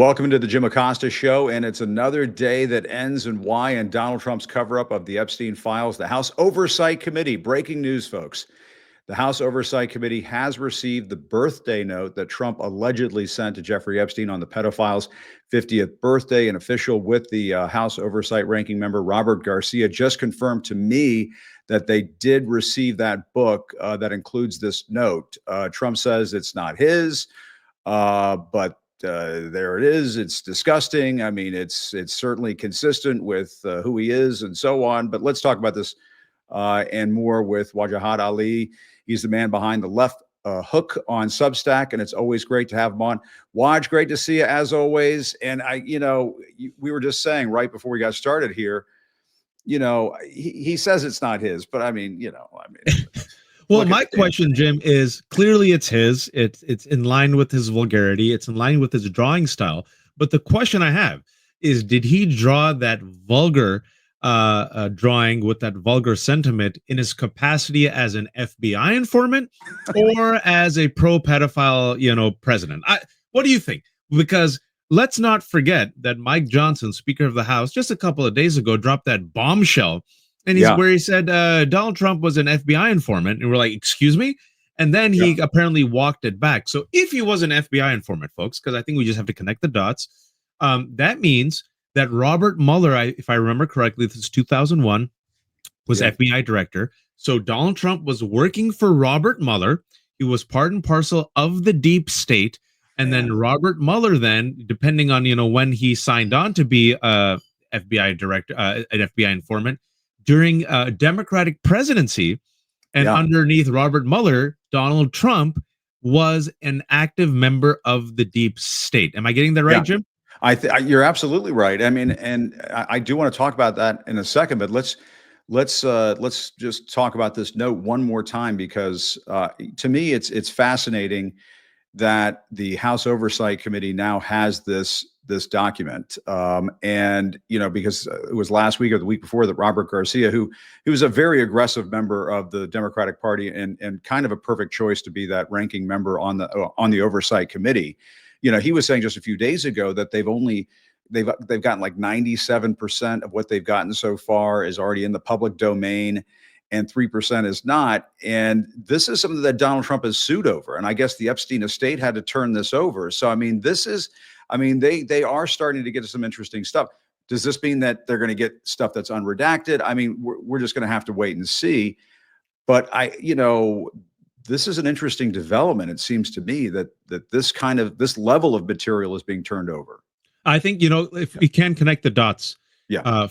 Welcome to the Jim Acosta Show, and it's another day that ends in Y and Donald Trump's cover-up of the Epstein files. The House Oversight Committee, breaking news, folks. The House Oversight Committee has received the birthday note that Trump allegedly sent to Jeffrey Epstein on the pedophile's 50th birthday. An official with the House Oversight ranking member, Robert Garcia, just confirmed to me that they did receive that book that includes this note. Trump says it's not his, but there it is. It's disgusting. I mean, it's certainly consistent with who he is and so on. But let's talk about this and more with Wajahat Ali. He's the man behind the Left Hook on Substack, and it's always great to have him on. Waj, great to see you as always. And we were just saying right before we got started here, he says it's not his, but I mean. Well, my question, Jim, is clearly it's his. It's in line with his vulgarity. It's in line with his drawing style. But the question I have is, did he draw that vulgar drawing with that vulgar sentiment in his capacity as an FBI informant or as a pro-pedophile, president? What do you think? Because let's not forget that Mike Johnson, Speaker of the House, just a couple of days ago dropped that bombshell. And where he said Donald Trump was an FBI informant. And we're like, excuse me? And then he apparently walked it back. So if he was an FBI informant, folks, because I think we just have to connect the dots, that means that Robert Mueller, if I remember correctly, this is 2001, was FBI director. So Donald Trump was working for Robert Mueller. He was part and parcel of the deep state. And then Robert Mueller then, depending on, when he signed on to be a FBI director, an FBI informant, during a Democratic presidency, and underneath Robert Mueller, Donald Trump was an active member of the deep state. Am I getting that right, Jim? You're absolutely right. I mean, and I do want to talk about that in a second, but let's just talk about this note one more time, because to me, it's fascinating that the House Oversight Committee now has this document. And, because it was last week or the week before that Robert Garcia, who was a very aggressive member of the Democratic Party and kind of a perfect choice to be that ranking member on the Oversight Committee. He was saying just a few days ago that they've gotten like 97% of what they've gotten so far is already in the public domain, and 3% is not. And this is something that Donald Trump has sued over. And I guess the Epstein estate had to turn this over. So, I mean, they are starting to get some interesting stuff. Does this mean that they're going to get stuff that's unredacted? I mean, we're just going to have to wait and see. But this is an interesting development. It seems to me that this level of material is being turned over. I think, if we can connect the dots,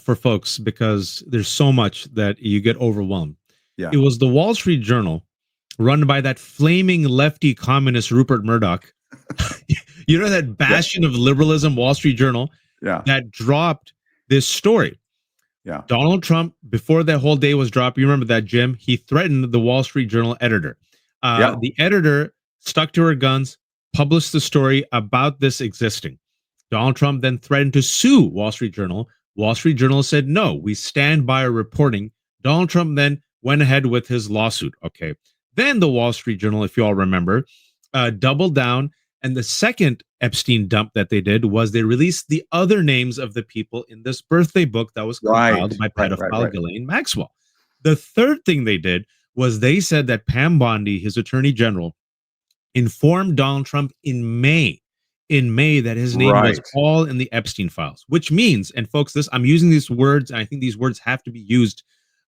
for folks, because there's so much that you get overwhelmed. It was the Wall Street Journal, run by that flaming lefty communist Rupert Murdoch. That bastion of liberalism, Wall Street Journal, that dropped this story. Donald Trump, before that whole day was dropped, you remember that, Jim? He threatened the Wall Street Journal editor. The editor stuck to her guns, published the story about this existing. Donald Trump then threatened to sue Wall Street Journal. Wall Street Journal said, no, we stand by our reporting. Donald Trump then went ahead with his lawsuit. Okay. Then the Wall Street Journal, if you all remember, doubled down. And the second Epstein dump that they did was they released the other names of the people in this birthday book that was compiled by pedophile Ghislaine Maxwell. The third thing they did was they said that Pam Bondi, his attorney general, informed Donald Trump in May that his name was all in the Epstein files, which means, and folks, I'm using these words, and I think these words have to be used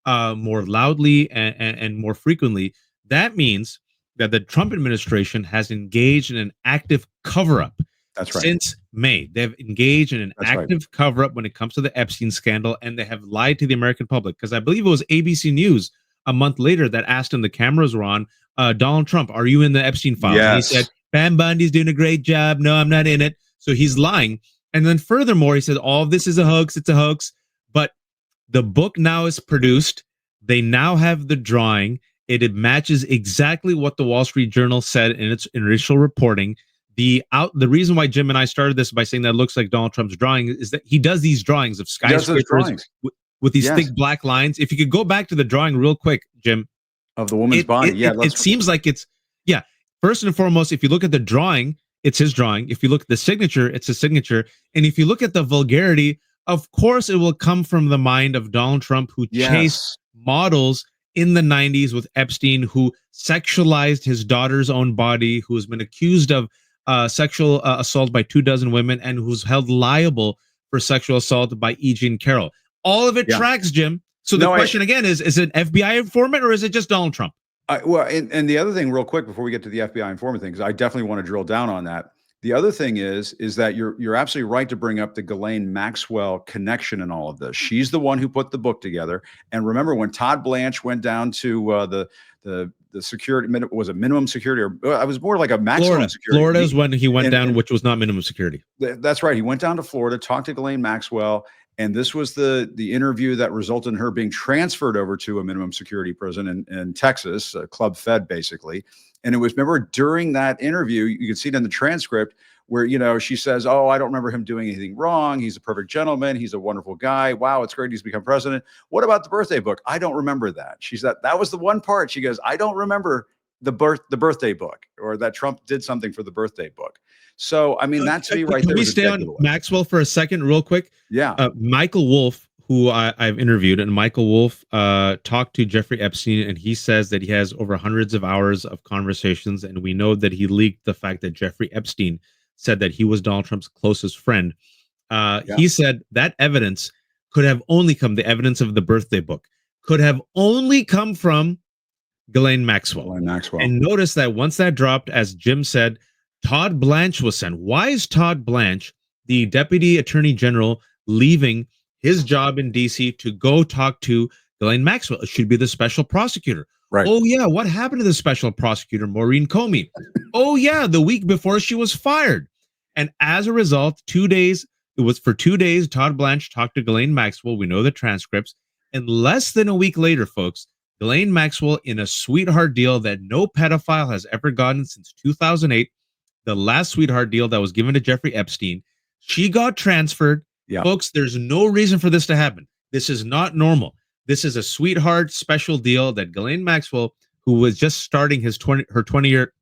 more loudly and more frequently. That means that the Trump administration has engaged in an active cover-up. That's right. Since May. They've engaged in an active cover-up when it comes to the Epstein scandal, and they have lied to the American public, because I believe it was ABC News a month later that asked him, the cameras were on, Donald Trump, are you in the Epstein files? Yes. And he said, Pam Bundy's doing a great job. No, I'm not in it. So he's lying. And then furthermore, he said, all of this is a hoax. It's a hoax. But the book now is produced. They now have the drawing. It matches exactly what the Wall Street Journal said in its initial reporting. The reason why Jim and I started this by saying that it looks like Donald Trump's drawing is that he does these drawings of skyscrapers with these thick black lines. If you could go back to the drawing real quick, Jim. Of the woman's body. It seems like it's, first and foremost, if you look at the drawing, it's his drawing. If you look at the signature, it's a signature. And if you look at the vulgarity, of course, it will come from the mind of Donald Trump, who chased models in the 90s with Epstein, who sexualized his daughter's own body, who has been accused of sexual assault by 24 women, and who's held liable for sexual assault by E. Jean Carroll. All of it tracks, Jim. So the question again is it an FBI informant or is it just Donald Trump? Well, and the other thing real quick before we get to the FBI informant thing, because I definitely want to drill down on that. The other thing is that you're absolutely right to bring up the Ghislaine Maxwell connection in all of this. She's the one who put the book together. And remember when Todd Blanche went down to the security, was it minimum security, or it was more like a maximum security. Florida is when he went down, which was not minimum security. That's right. He went down to Florida, talked to Ghislaine Maxwell, and this was the interview that resulted in her being transferred over to a minimum security prison in Texas, Club Fed, basically. And it was, remember, during that interview, you can see it in the transcript where, you know, she says, oh, I don't remember him doing anything wrong. He's a perfect gentleman. He's a wonderful guy. Wow, it's great he's become president. What about the birthday book? I don't remember that. She said that was the one part. She goes, I don't remember the birthday book, or that Trump did something for the birthday book. So, I mean, that to me right there. Can we stay on Maxwell for a second real quick? Yeah. Michael Wolff, who I've interviewed, and Michael Wolff talked to Jeffrey Epstein, and he says that he has over hundreds of hours of conversations, and we know that he leaked the fact that Jeffrey Epstein said that he was Donald Trump's closest friend. He said that evidence could have only come, the evidence of the birthday book, could have only come from Ghislaine Maxwell. And notice that once that dropped, as Jim said, Todd Blanche was sent. Why is Todd Blanche, the Deputy Attorney General, leaving his job in DC to go talk to Ghislaine Maxwell? It should be the special prosecutor. Right. Oh, yeah. What happened to the special prosecutor, Maureen Comey? Oh, yeah. The week before she was fired. And as a result, 2 days, it was for 2 days, Todd Blanche talked to Ghislaine Maxwell. We know the transcripts. And less than a week later, folks, Ghislaine Maxwell, in a sweetheart deal that no pedophile has ever gotten since 2008, the last sweetheart deal that was given to Jeffrey Epstein, she got transferred. Yeah. Folks, there's no reason for this to happen. This is not normal. This is a sweetheart special deal that Ghislaine Maxwell, who was just starting her 20-year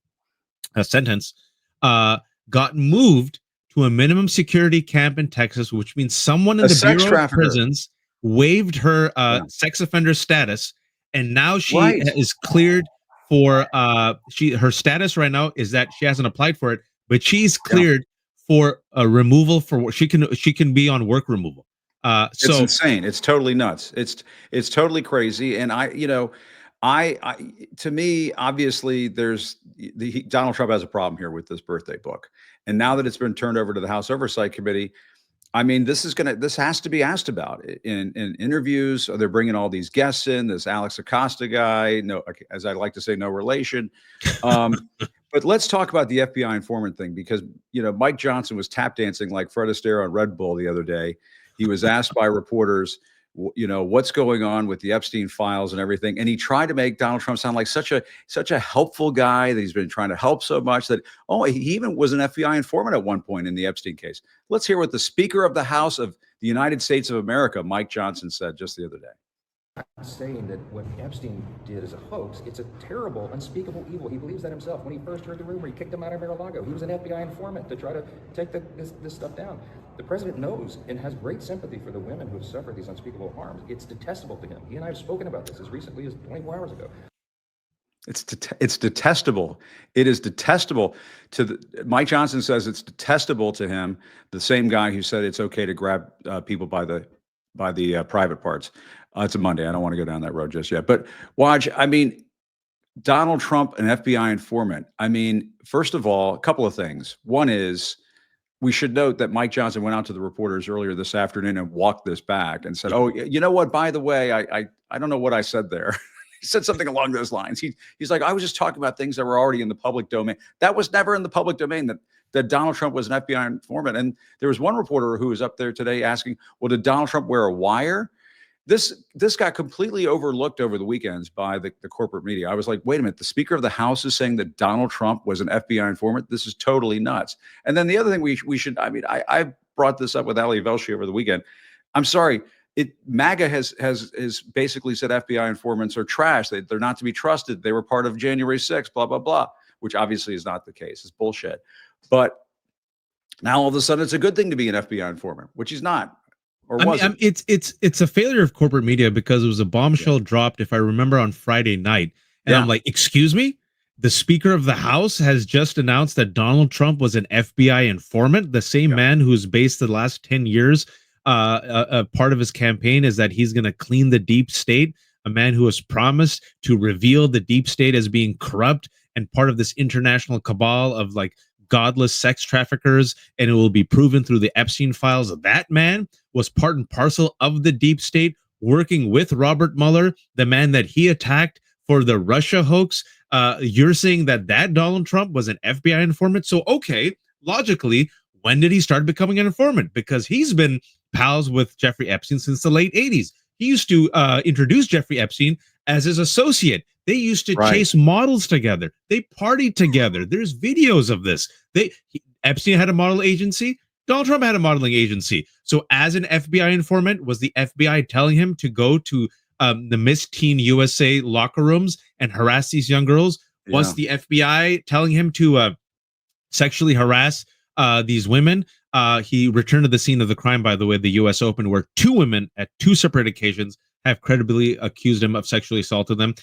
sentence, got moved to a minimum security camp in Texas, which means someone in the Bureau of Prisons waived her sex offender status, and now she is cleared for her status right now is that she hasn't applied for it, but she's cleared for a removal for she can be on work removal. It's insane. It's totally nuts. It's totally crazy. And to me, obviously, Donald Trump has a problem here with this birthday book, and now that it's been turned over to the House Oversight Committee, I mean, this has to be asked about in interviews. They're bringing all these guests in. This Alex Acosta guy, no, as I like to say, no relation. But let's talk about the FBI informant thing, because Mike Johnson was tap dancing like Fred Astaire on Red Bull the other day. He was asked by reporters, what's going on with the Epstein files and everything, and he tried to make Donald Trump sound like such a helpful guy, that he's been trying to help so much that he even was an FBI informant at one point in the Epstein case. Let's hear what the Speaker of the House of the United States of America, Mike Johnson, said just the other day. I'm saying that what Epstein did is a hoax. It's a terrible, unspeakable evil. He believes that himself. When he first heard the rumor, he kicked him out of Mar-a-Lago. He was an FBI informant to try to take this stuff down. The president knows and has great sympathy for the women who have suffered these unspeakable harms. It's detestable to him. He and I have spoken about this as recently as 24 hours ago. It's detestable. It is detestable Mike Johnson says it's detestable to him, the same guy who said it's okay to grab people by the private parts. It's a Monday. I don't want to go down that road just yet. But Waj, I mean, Donald Trump, an FBI informant. I mean, first of all, a couple of things. One is, we should note that Mike Johnson went out to the reporters earlier this afternoon and walked this back and said, oh, you know what, by the way, I don't know what I said there. He said something along those lines. He's like, I was just talking about things that were already in the public domain. That was never in the public domain, that Donald Trump was an FBI informant. And there was one reporter who was up there today asking, well, did Donald Trump wear a wire? This got completely overlooked over the weekends by the corporate media. I was like, wait a minute, the Speaker of the House is saying that Donald Trump was an FBI informant? This is totally nuts. And then the other thing we should, I brought this up with Ali Velshi over the weekend. I'm sorry, MAGA has basically said FBI informants are trash. They're not to be trusted. They were part of January 6th, blah, blah, blah, which obviously is not the case. It's bullshit. But now all of a sudden it's a good thing to be an FBI informant, which he's not. Or wasn't. It's a failure of corporate media because it was a bombshell dropped, if I remember, on Friday night. And I'm like, excuse me? The Speaker of the House has just announced that Donald Trump was an FBI informant, the same man who's based the last 10 years. Part of his campaign is that he's going to clean the deep state, a man who has promised to reveal the deep state as being corrupt and part of this international cabal of like godless sex traffickers, and it will be proven through the Epstein files. That man was part and parcel of the deep state, working with Robert Mueller, the man that he attacked for the Russia hoax. You're saying that Donald Trump was an FBI informant. So, okay, logically, when did he start becoming an informant? Because he's been pals with Jeffrey Epstein since the late 80s. He used to introduce Jeffrey Epstein as his associate. They used to chase models together. They partied together. There's videos of this. Epstein had a model agency. Donald Trump had a modeling agency. So as an FBI informant, was the FBI telling him to go to the Miss Teen USA locker rooms and harass these young girls? Was the FBI telling him to sexually harass these women? He returned to the scene of the crime, by the way, the U.S. Open, where two women at two separate occasions have credibly accused him of sexually assaulting them.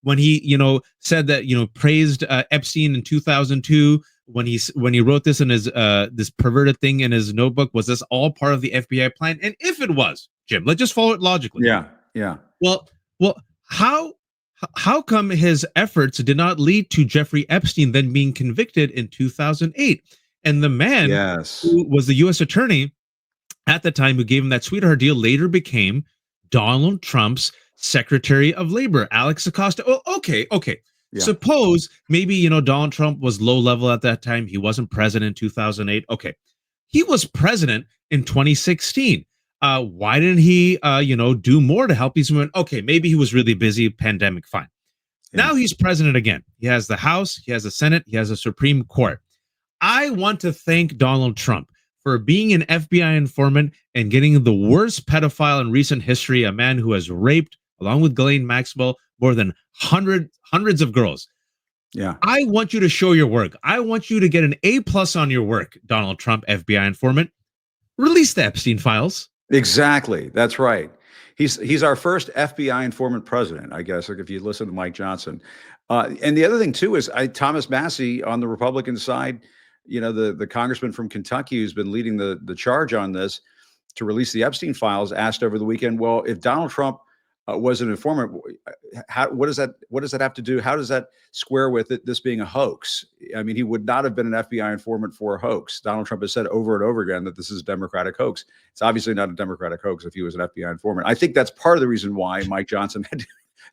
When he, said that, praised Epstein in 2002, when he wrote this in his this perverted thing in his notebook, was this all part of the FBI plan? And if it was, Jim, let's just follow it logically. Yeah. Well, how come his efforts did not lead to Jeffrey Epstein then being convicted in 2008? And the man who was the U.S. attorney at the time who gave him that sweetheart deal later became Donald Trump's Secretary of Labor, Alex Acosta. Well, okay. Yeah. Suppose maybe, Donald Trump was low level at that time. He wasn't president in 2008. Okay. He was president in 2016. Why didn't he, do more to help these women? Okay, maybe he was really busy, pandemic, fine. Yeah. Now he's president again. He has the House, he has the Senate, he has the Supreme Court. I want to thank Donald Trump for being an FBI informant and getting the worst pedophile in recent history, a man who has raped, along with Ghislaine Maxwell, more than hundreds of girls. Yeah. I want you to show your work. I want you to get an A+ on your work, Donald Trump, FBI informant. Release the Epstein files. Exactly. That's right. He's our first FBI informant president, I guess, like if you listen to Mike Johnson. And the other thing, too, is Thomas Massie on the Republican side, the congressman from Kentucky who's been leading the charge on this to release the Epstein files, asked over the weekend, well, if Donald Trump was an informant, what does that have to do? How does that square with this being a hoax? I mean, he would not have been an FBI informant for a hoax. Donald Trump has said over and over again that this is a Democratic hoax. It's obviously not a Democratic hoax if he was an FBI informant. I think that's part of the reason why Mike Johnson had to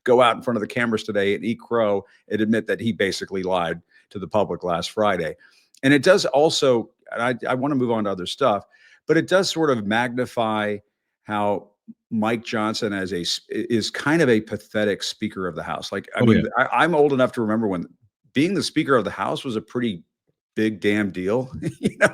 go out in front of the cameras today and eat crow and admit that he basically lied to the public last Friday. And it does also, and I want to move on to other stuff, but it does sort of magnify how Mike Johnson is kind of a pathetic Speaker of the House. Like, I'm old enough to remember when being the Speaker of the House was a pretty big damn deal.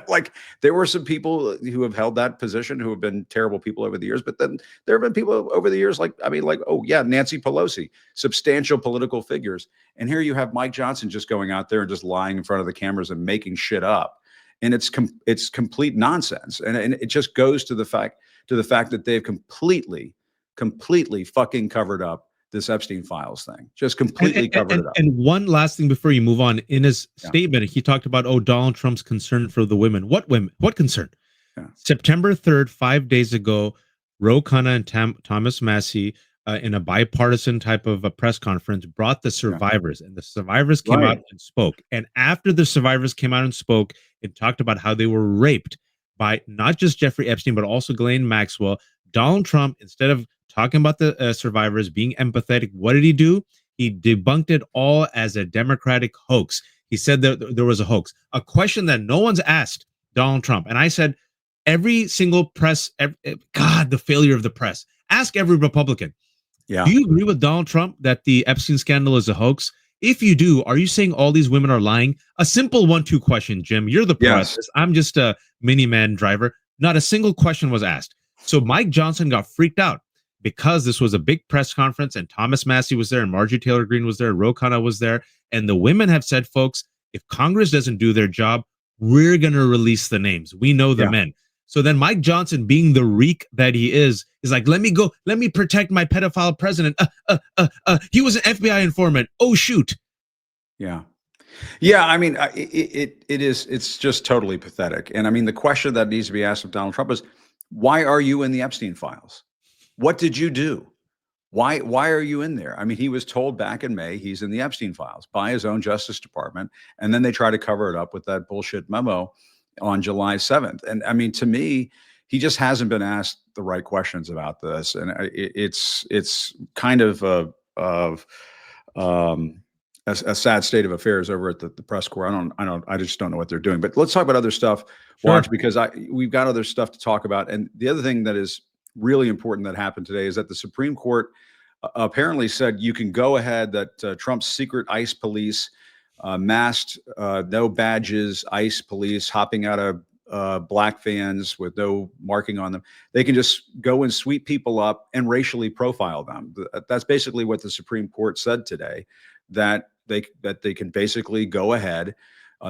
Like there were some people who have held that position who have been terrible people over the years, but then there have been people over the years Nancy Pelosi, substantial political figures. And here you have Mike Johnson just going out there and just lying in front of the cameras and making shit up. And it's complete nonsense. And it just goes to the fact that they've completely fucking covered up this Epstein files thing. Just completely covered it up. And one last thing before you move on, in his statement, he talked about, Donald Trump's concern for the women. What women? What concern? Yeah. September 3rd, 5 days ago, Ro Khanna and Thomas Massie, in a bipartisan type of a press conference, brought the survivors, and the survivors came out and spoke. And after the survivors came out and spoke, it talked about how they were raped by not just Jeffrey Epstein, but also Ghislaine Maxwell. Donald Trump, instead of talking about the survivors, being empathetic, what did he do? He debunked it all as a Democratic hoax. He said that there was a hoax, a question that no one's asked Donald Trump. And I said, every single press, the failure of the press. Ask every Republican. Yeah. Do you agree with Donald Trump that the Epstein scandal is a hoax? If you do, are you saying all these women are lying? A simple 1-2 question, Jim. You're the pro at this. I'm just a miniman driver. Not a single question was asked. So Mike Johnson got freaked out because this was a big press conference and Thomas Massie was there and Marjorie Taylor Greene was there, Ro Khanna was there. And the women have said, folks, if Congress doesn't do their job, we're going to release the names. We know the men. So then Mike Johnson, being the reek that he is like, let me protect my pedophile president. He was an FBI informant. Oh, shoot. Yeah. I mean, it's just totally pathetic. And I mean, the question that needs to be asked of Donald Trump is, why are you in the Epstein files? What did you do? Why are you in there? I mean, he was told back in May he's in the Epstein files by his own Justice Department, and then they try to cover it up with that bullshit memo on July 7th. And I mean, to me, he just hasn't been asked the right questions about this, and it's kind of a sad state of affairs over at the press corps. I just don't know what they're doing. But let's talk about other stuff, Watch, because we've got other stuff to talk about. And the other thing that is really important that happened today is that the Supreme Court apparently said you can go ahead, that Trump's secret ICE police, masked, no badges, ICE police hopping out of black vans with no marking on them. They can just go and sweep people up and racially profile them. That's basically what the Supreme Court said today, that they can basically go ahead.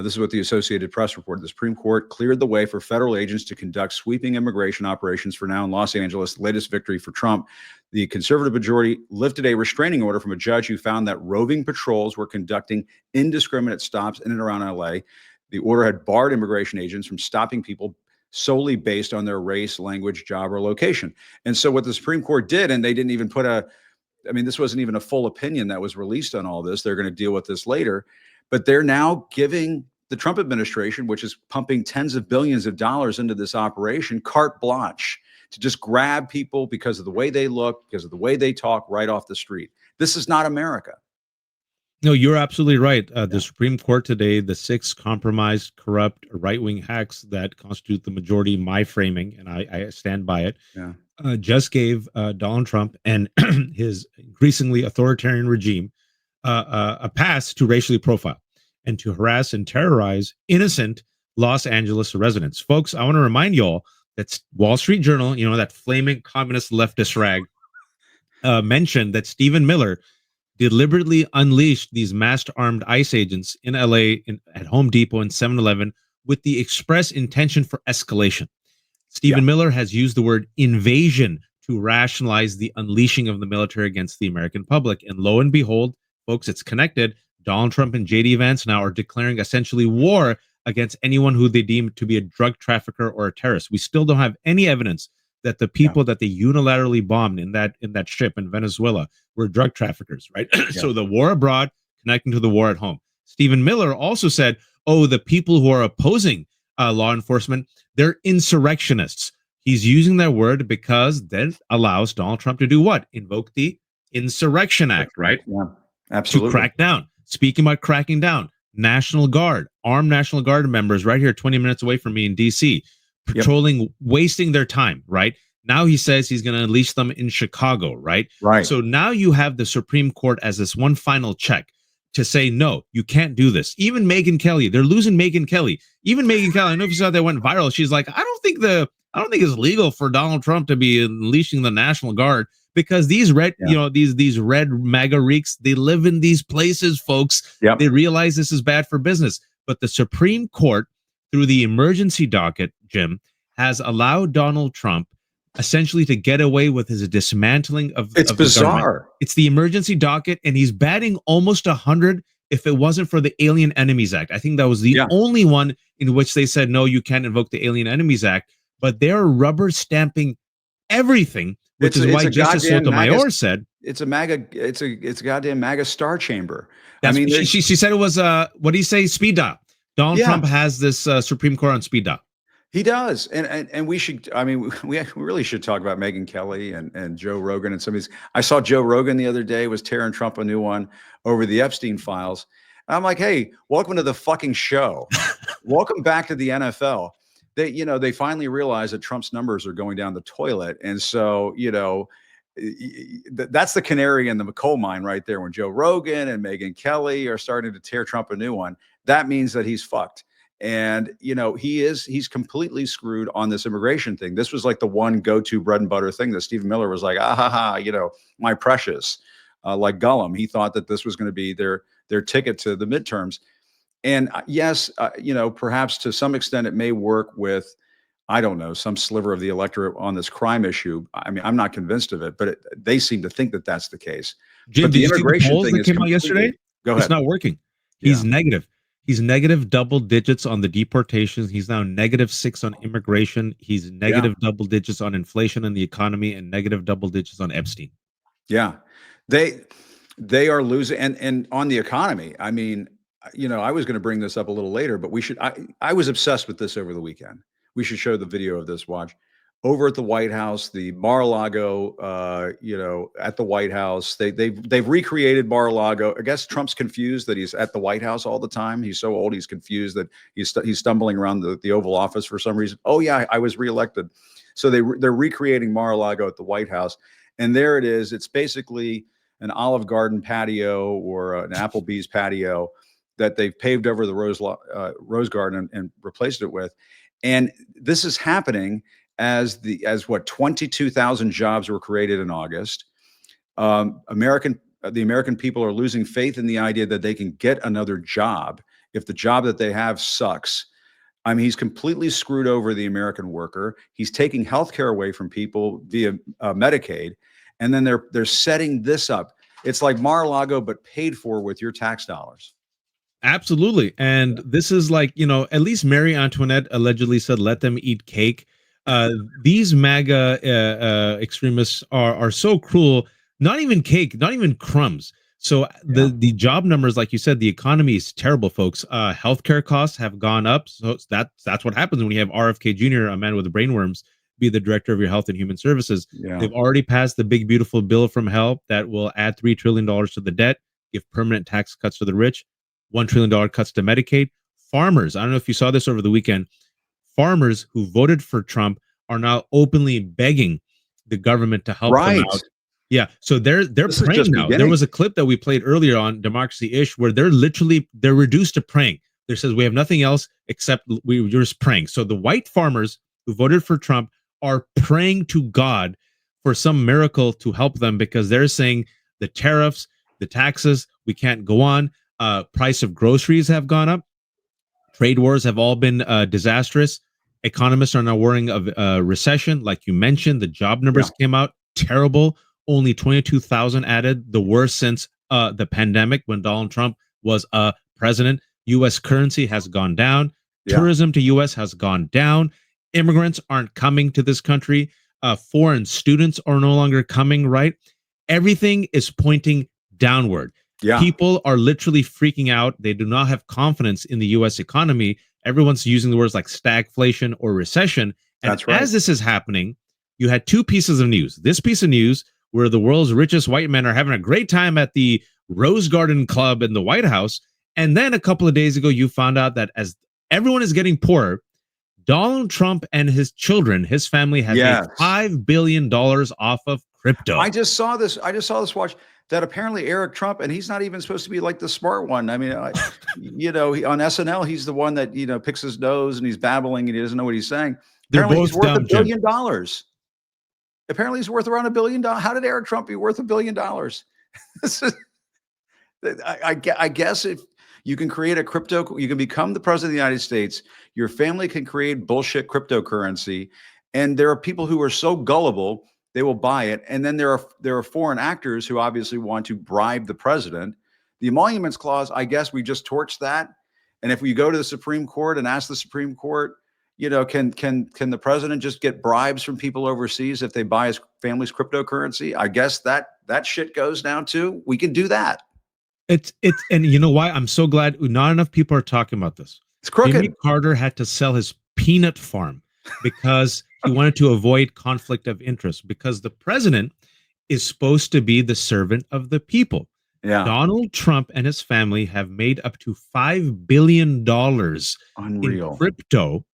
This is what the Associated Press reported. The Supreme Court cleared the way for federal agents to conduct sweeping immigration operations for now in Los Angeles, the latest victory for Trump. The conservative majority lifted a restraining order from a judge who found that roving patrols were conducting indiscriminate stops in and around LA. The order had barred immigration agents from stopping people solely based on their race, language, job, or location. And so what the Supreme Court did, and they didn't even this wasn't even a full opinion that was released on all this. They're going to deal with this later. But they're now giving the Trump administration, which is pumping tens of billions of dollars into this operation, carte blanche to just grab people because of the way they look, because of the way they talk, right off the street. This is not America. No, you're absolutely right. The Supreme Court today, the 6 compromised, corrupt, right-wing hacks that constitute the majority, my framing, and I stand by it, just gave Donald Trump and his increasingly authoritarian regime a pass to racially profile and to harass and terrorize innocent Los Angeles residents. Folks, I want to remind y'all that Wall Street Journal, that flaming communist leftist rag, mentioned that Stephen Miller deliberately unleashed these masked armed ICE agents in LA at Home Depot and 7-Eleven with the express intention for escalation. Stephen Miller has used the word invasion to rationalize the unleashing of the military against the American public. And lo and behold, folks, it's connected. Donald Trump and J.D. Vance now are declaring essentially war against anyone who they deem to be a drug trafficker or a terrorist. We still don't have any evidence that the people that they unilaterally bombed in that ship in Venezuela were drug traffickers, right? So the war abroad connecting to the war at home. Stephen Miller also said, the people who are opposing law enforcement, they're insurrectionists. He's using that word because that allows Donald Trump to do what? Invoke the Insurrection Act, right? Yeah, absolutely. To crack down. Speaking about cracking down, National Guard, armed National Guard members right here 20 minutes away from me in D.C., patrolling, wasting their time, right? Now he says he's going to unleash them in Chicago, right? Right. So now you have the Supreme Court as this one final check to say, no, you can't do this. Even Megyn Kelly, they're losing Megyn Kelly. Even Megyn Kelly, I don't know if you saw that went viral. She's like, I don't think it's legal for Donald Trump to be unleashing the National Guard because these red, these red MAGA reeks, they live in these places, folks. Yep. They realize this is bad for business. But the Supreme Court, through the emergency docket, Jim, has allowed Donald Trump essentially to get away with his dismantling of it's bizarre. It's the emergency docket, and he's batting almost 100 if it wasn't for the Alien Enemies Act. I think that was the only one in which they said, no, you can't invoke the Alien Enemies Act, but they're rubber stamping everything, which is why Justice Sotomayor said it's a goddamn MAGA star chamber. I mean, she said it was what do you say, speed dial. Donald Trump has this Supreme Court on speed dial. He does, and we should. I mean, we really should talk about Megyn Kelly and Joe Rogan and some of these. I saw Joe Rogan the other day was tearing Trump a new one over the Epstein files. And I'm like, hey, welcome to the fucking show. Welcome back to the NFL. They finally realized that Trump's numbers are going down the toilet, and so that's the canary in the coal mine right there. When Joe Rogan and Megyn Kelly are starting to tear Trump a new one, that means that he's fucked. And, he's completely screwed on this immigration thing. This was like the one go-to bread and butter thing that Stephen Miller was like, my precious, like Gollum. He thought that this was going to be their ticket to the midterms. And yes, perhaps to some extent it may work with, I don't know, some sliver of the electorate on this crime issue. I mean, I'm not convinced of it, but they seem to think that that's the case. Jim, But did the you see the immigration polls thing that is came out yesterday? Go It's ahead. not working. Yeah. He's negative. He's negative double digits on the deportations. He's now -6 on immigration. He's negative double digits on inflation and the economy, and negative double digits on Epstein. Yeah, they are losing, and on the economy. I mean, I was going to bring this up a little later, but we should. I was obsessed with this over the weekend. We should show the video of this. Watch. Over at the White House, the Mar-a-Lago, at the White House, they've recreated Mar-a-Lago. I guess Trump's confused that he's at the White House all the time. He's so old, he's confused that he's stumbling around the Oval Office for some reason. Oh yeah, I was reelected. So they're recreating Mar-a-Lago at the White House, and there it is. It's basically an Olive Garden patio or an Applebee's patio that they've paved over the Rose Garden and replaced it with. And this is happening as 22,000 jobs were created in August. The American people are losing faith in the idea that they can get another job if the job that they have sucks. I mean, he's completely screwed over the American worker. He's taking health care away from people via Medicaid, and then they're setting this up. It's like Mar-a-Lago, but paid for with your tax dollars. Absolutely. And this is like, at least Marie Antoinette allegedly said, let them eat cake. These MAGA extremists are so cruel. Not even cake, not even crumbs. So the job numbers, like you said, the economy is terrible, folks. Healthcare costs have gone up. So that's what happens when you have RFK Jr., a man with brainworms, be the director of your Health and Human Services. Yeah. They've already passed the big, beautiful bill from hell that will add $3 trillion to the debt, give permanent tax cuts to the rich, $1 trillion cuts to Medicaid. Farmers, I don't know if you saw this over the weekend, farmers who voted for Trump are now openly begging the government to help them out. Yeah, so they're praying now. There was a clip that we played earlier on Democracy-ish where they're reduced to praying. They says we have nothing else except we're just praying. So the white farmers who voted for Trump are praying to God for some miracle to help them because they're saying the tariffs, the taxes, we can't go on. Price of groceries have gone up. Trade wars have all been disastrous. Economists are now worrying of recession. Like you mentioned, the job numbers came out terrible. Only 22,000 added, the worst since the pandemic when Donald Trump was president. U.S. currency has gone down. Tourism to U.S. has gone down. Immigrants aren't coming to this country. Foreign students are no longer coming, right? Everything is pointing downward. People are literally freaking out. They do not have confidence in the U.S. economy. Everyone's using the words like stagflation or recession. And as this is happening, you had two pieces of news. This piece of news where the world's richest white men are having a great time at the Rose Garden Club in the White House. And then a couple of days ago, you found out that as everyone is getting poorer, Donald Trump and his children, his family has made $5 billion off of crypto. I just saw this watch that apparently Eric Trump, and he's not even supposed to be like the smart one. I mean, on SNL, he's the one that, picks his nose and he's babbling and he doesn't know what he's saying. Apparently he's worth $1 billion. Apparently he's worth around $1 billion. How did Eric Trump be worth $1 billion? I guess if you can create a crypto, you can become the president of the United States. Your family can create bullshit cryptocurrency. And there are people who are so gullible, they will buy it. And then there are foreign actors who obviously want to bribe the president. The emoluments clause, I guess we just torched that. And if we go to the Supreme Court and ask the Supreme Court, can the president just get bribes from people overseas if they buy his family's cryptocurrency? I guess that shit goes down too. We can do that. And you know why? I'm so glad not enough people are talking about this. It's crooked. Jimmy Carter had to sell his peanut farm because he wanted to avoid conflict of interest, because the president is supposed to be the servant of the people. Yeah. Donald Trump and his family have made up to $5 billion in crypto.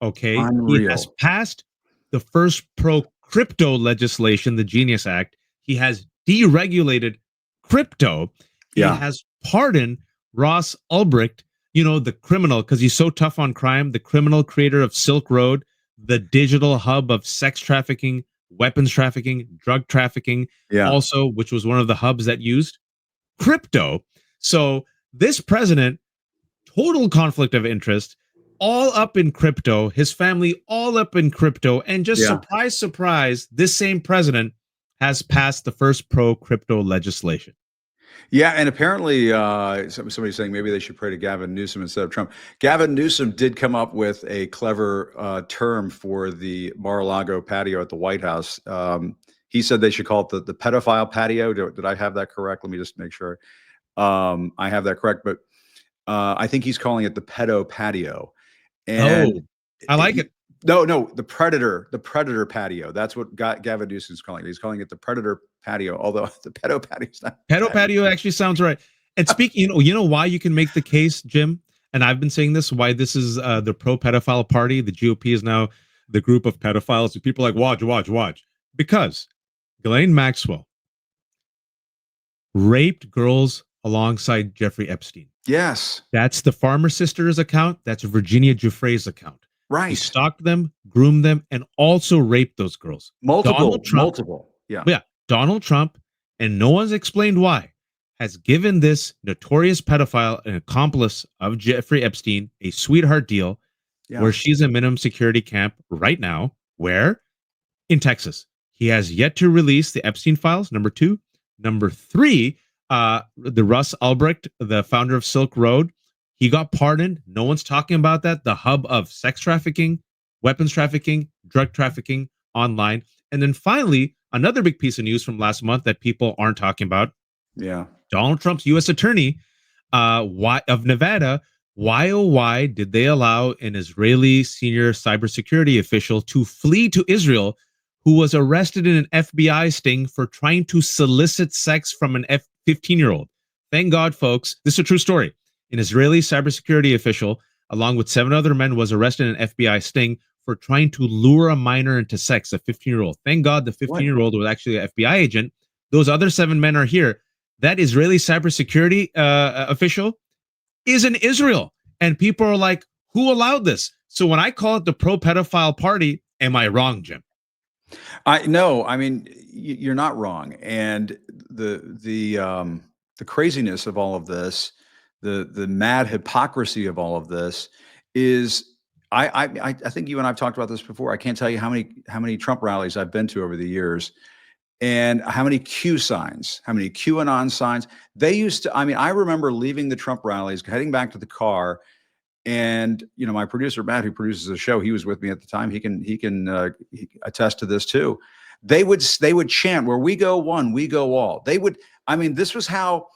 Okay. Unreal. He has passed the first pro-crypto legislation, the Genius Act. He has deregulated crypto. He has pardoned Ross Ulbricht, the criminal, because he's so tough on crime, the criminal creator of Silk Road, the digital hub of sex trafficking, weapons trafficking, drug trafficking, also, which was one of the hubs that used crypto. So this president total conflict of interest, all up in crypto, his family all up in crypto, and just surprise, surprise, this same president has passed the first pro-crypto legislation. Yeah, and apparently somebody's saying maybe they should pray to Gavin Newsom instead of Trump. Gavin Newsom did come up with a clever term for the Mar-a-Lago patio at the White House. He said they should call it the pedophile patio. Did I have that correct? Let me just make sure I have that correct. But I think he's calling it the pedo patio. And I like it. No, the predator patio. That's what Gavin Newsom's calling it. He's calling it the predator patio, although the pedo patio is not. Pedo patio actually sounds right. And speaking, you know why you can make the case, Jim, and I've been saying this, why this is the pro-pedophile party. The GOP is now the group of pedophiles. And people are like, watch. Because Ghislaine Maxwell raped girls alongside Jeffrey Epstein. Yes. That's the Farmer Sisters account. That's Virginia Giuffre's account. Right. He stalked them, groomed them, and also raped those girls. Multiple. Yeah. Donald Trump, and no one's explained why, has given this notorious pedophile, an accomplice of Jeffrey Epstein, a sweetheart deal where she's in minimum security camp right now. Where? In Texas. He has yet to release the Epstein files, number 2. Number 3, the Russ Albrecht, the founder of Silk Road, he got pardoned. No one's talking about that. The hub of sex trafficking, weapons trafficking, drug trafficking online. And then finally, another big piece of news from last month that people aren't talking about. Yeah. Donald Trump's U.S. attorney of Nevada, why did they allow an Israeli senior cybersecurity official to flee to Israel who was arrested in an FBI sting for trying to solicit sex from an 15-year-old? Thank God, folks. This is a true story. An Israeli cybersecurity official, along with 7 other men, was arrested in an FBI sting for trying to lure a minor into sex, a 15-year-old. Thank God the 15-year-old was actually an FBI agent. Those other 7 men are here. That Israeli cybersecurity official is in Israel. And people are like, who allowed this? So when I call it the pro-pedophile party, am I wrong, Jim? No, I mean, you're not wrong. And the craziness of all of this, the mad hypocrisy of all of this is, I think you and I've talked about this before. I can't tell you how many Trump rallies I've been to over the years, and how many Q signs, how many QAnon signs they used to. I mean, I remember leaving the Trump rallies, heading back to the car, and my producer Matt, who produces the show, he was with me at the time. He can attest to this too. They would chant, "Where we go one, we go all." They would. I mean, this was how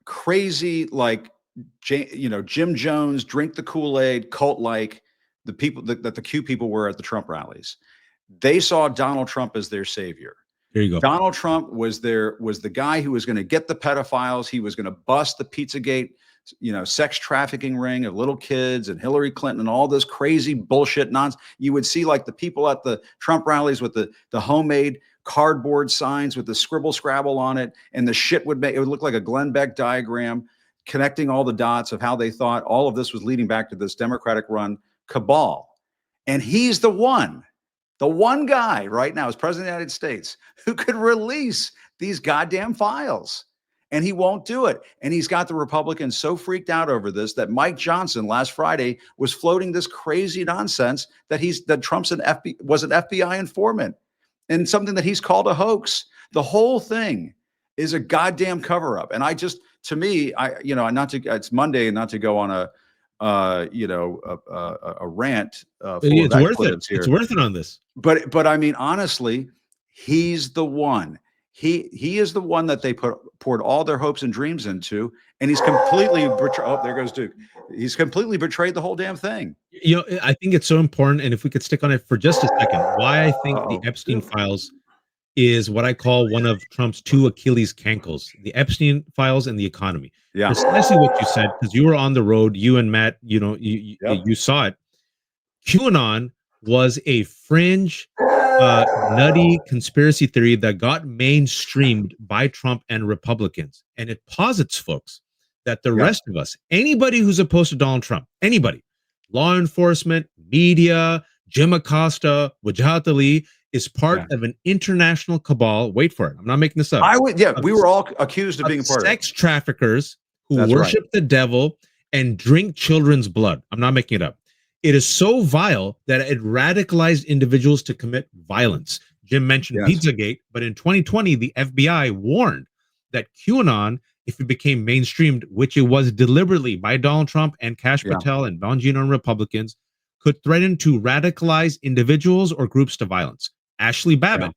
crazy, like, Jim Jones, drink the Kool-Aid, cult-like the people that the Q people were at the Trump rallies. They saw Donald Trump as their savior. There you go. Donald Trump was the guy who was going to get the pedophiles. He was going to bust the Pizzagate, sex trafficking ring of little kids, and Hillary Clinton and all this crazy bullshit nonsense. You would see like the people at the Trump rallies with the homemade cardboard signs with the scribble scrabble on it, and the shit would look like a Glenn Beck diagram connecting all the dots of how they thought all of this was leading back to this Democratic run cabal. And he's the one guy right now as president of the United States who could release these goddamn files, and he won't do it. And he's got the Republicans so freaked out over this that Mike Johnson last Friday was floating this crazy nonsense that Trump's was an FBI informant, and something that he's called a hoax. The whole thing is a goddamn cover-up. And to me, it's Monday, and not to go on a rant. It's worth it. It's worth it on this. But I mean, honestly, he's the one. He is the one that they poured all their hopes and dreams into, and he's completely betrayed. Oh, there goes Duke. He's completely betrayed the whole damn thing. I think it's so important, and if we could stick on it for just a second, why I think the Epstein files is what I call one of Trump's 2 Achilles cankles: the Epstein files and the economy. Yeah, precisely what you said, because you were on the road. You and Matt, you saw it. QAnon was a fringe, nutty conspiracy theory that got mainstreamed by Trump and Republicans. And it posits, folks, that the rest of us, anybody who's opposed to Donald Trump, anybody, law enforcement, media, Jim Acosta, Wajahat, is part of an international cabal. Wait for it. I'm not making this up. We were all accused of being a part of sex traffickers who worship the devil and drink children's blood. I'm not making it up. It is so vile that it radicalized individuals to commit violence. Jim mentioned Pizzagate, but in 2020, the FBI warned that QAnon, if it became mainstreamed, which it was deliberately by Donald Trump and Kash Patel and Bongino and Republicans, could threaten to radicalize individuals or groups to violence. Ashley Babbitt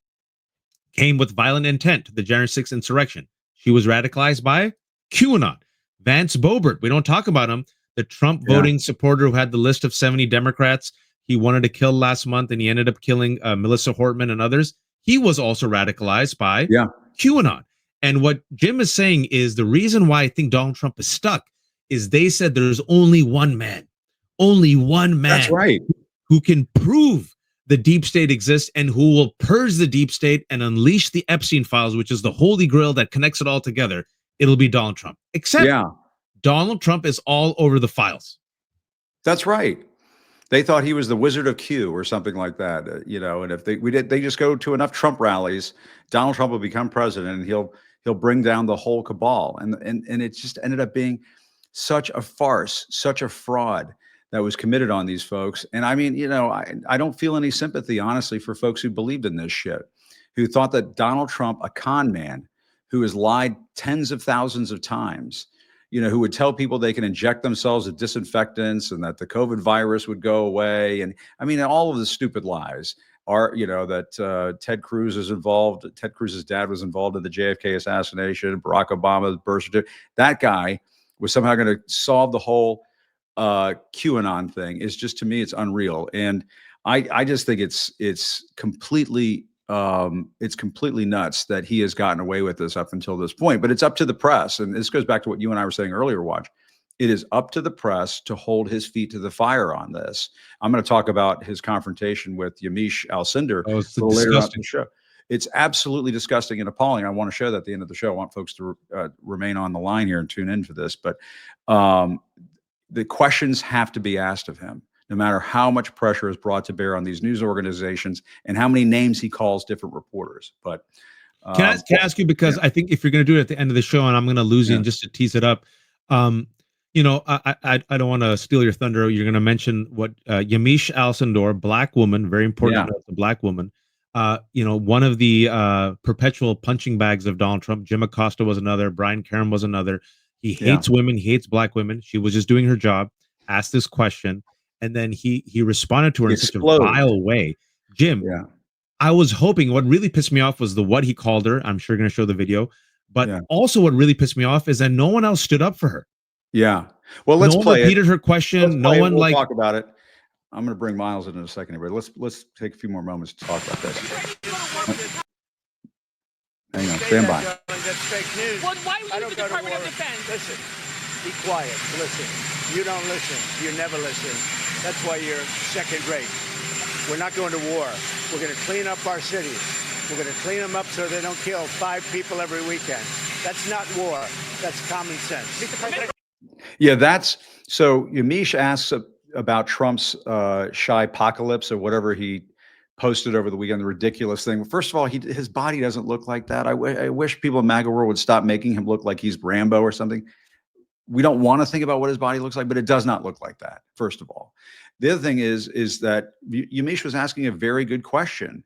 came with violent intent to the January 6th insurrection. She was radicalized by QAnon. Vance Boebert, we don't talk about him, the Trump voting supporter who had the list of 70 Democrats he wanted to kill last month, and he ended up killing Melissa Hortman and others. He was also radicalized by QAnon. And what Jim is saying is the reason why I think Donald Trump is stuck is they said there's only one man. Only one man. That's right. Who can prove the deep state exists and who will purge the deep state and unleash the Epstein files, which is the holy grail that connects it all together. It'll be Donald Trump. Except Donald Trump is all over the files. That's right. They thought he was the Wizard of Q or something like that, you know. And if they just go to enough Trump rallies, Donald Trump will become president, and he'll bring down the whole cabal. And it just ended up being such a farce, such a fraud that was committed on these folks. And I mean, you know, I don't feel any sympathy, honestly, for folks who believed in this shit, who thought that Donald Trump, a con man who has lied tens of thousands of times, you know, who would tell people they can inject themselves with disinfectants and that the COVID virus would go away. And I mean, all of the stupid lies are, you know, that Ted Cruz is involved. Ted Cruz's dad was involved in the JFK assassination, Barack Obama's birth certificate. That guy was somehow going to solve the whole QAnon thing. Is just, to me, it's unreal. And I just think it's completely nuts that he has gotten away with this up until this point. But it's up to the press, and this goes back to what you and I were saying earlier, Watch. It is up to the press to hold his feet to the fire on this. I'm going to talk about his confrontation with Yamiche Alcindor a little later on in the show. It's absolutely disgusting and appalling. I want to show that at the end of the show. I want folks to remain on the line here and tune in for this. But the questions have to be asked of him, no matter how much pressure is brought to bear on these news organizations and how many names he calls different reporters. But can I ask you, because I think if you're going to do it at the end of the show, and I'm going to lose you, and just to tease it up, you know, I don't want to steal your thunder. You're going to mention what Yamiche Alcindor, black woman, very important, a black woman. You know, one of the perpetual punching bags of Donald Trump. Jim Acosta was another. Brian Karem was another. He hates women. He hates black women. She was just doing her job. Asked this question, and then he responded to her in such a vile way. Jim, I was hoping. What really pissed me off was what he called her. I'm sure going to show the video, but also what really pissed me off is that no one else stood up for her. Yeah. Well, let's no play. one repeated her question. No one we'll talk about it. I'm going to bring Miles in a second, everybody. Let's take a few more moments to talk about this. Hang on, stand by. That's fake news. Well, why leave the Department of Defense? Listen, be quiet. Listen. You don't listen. You never listen. That's why you're second rate. We're not going to war. We're going to clean up our cities. We're going to clean them up so they don't kill 5 people every weekend. That's not war. That's common sense. Yeah, that's so. Yamiche asks about Trump's shy apocalypse or whatever he posted over the weekend, the ridiculous thing. First of all, his body doesn't look like that. I wish people in MAGA world would stop making him look like he's Rambo or something. We don't want to think about what his body looks like, but it does not look like that, first of all. The other thing is that Yamiche was asking a very good question.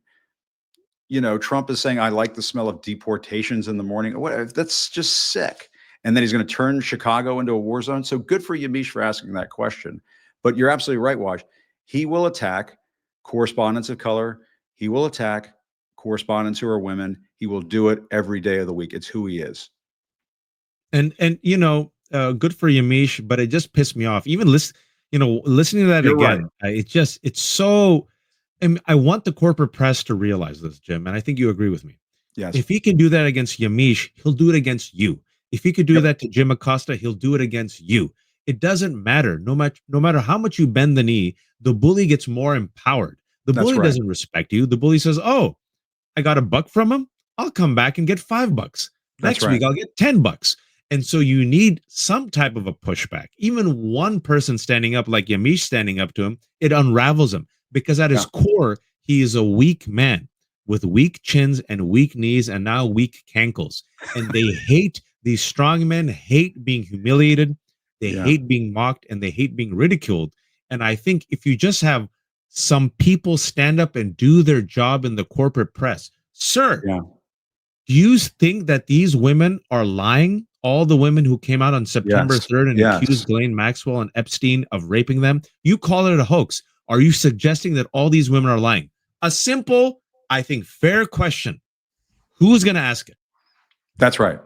You know, Trump is saying, I like the smell of deportations in the morning. That's just sick. And then he's going to turn Chicago into a war zone. So good for Yamiche for asking that question. But you're absolutely right, Wash. He will attack correspondents of color. He will attack correspondents who are women. He will do it every day of the week. It's who he is. And you know, good for Yamiche, but it just pissed me off. Even listening to that again, it's so. And I want the corporate press to realize this, Jim, and I think you agree with me. Yes. If he can do that against Yamiche, he'll do it against you. If he could do that to Jim Acosta, he'll do it against you. It doesn't matter. No matter how much you bend the knee, the bully gets more empowered. The bully doesn't respect you. The bully says, "Oh, I got $1 from him. I'll come back and get $5. Next week, I'll get $10." And so you need some type of a pushback. Even one person standing up, like Yamiche standing up to him, it unravels him, because at his core, he is a weak man with weak chins and weak knees and now weak cankles. And they hate these strong men, hate being humiliated. They hate being mocked and they hate being ridiculed. And I think if you just have some people stand up and do their job in the corporate press, sir, do you think that these women are lying? All the women who came out on September 3rd and accused Ghislaine Maxwell and Epstein of raping them, you call it a hoax. Are you suggesting that all these women are lying? A simple, I think, fair question. Who's going to ask it? That's right.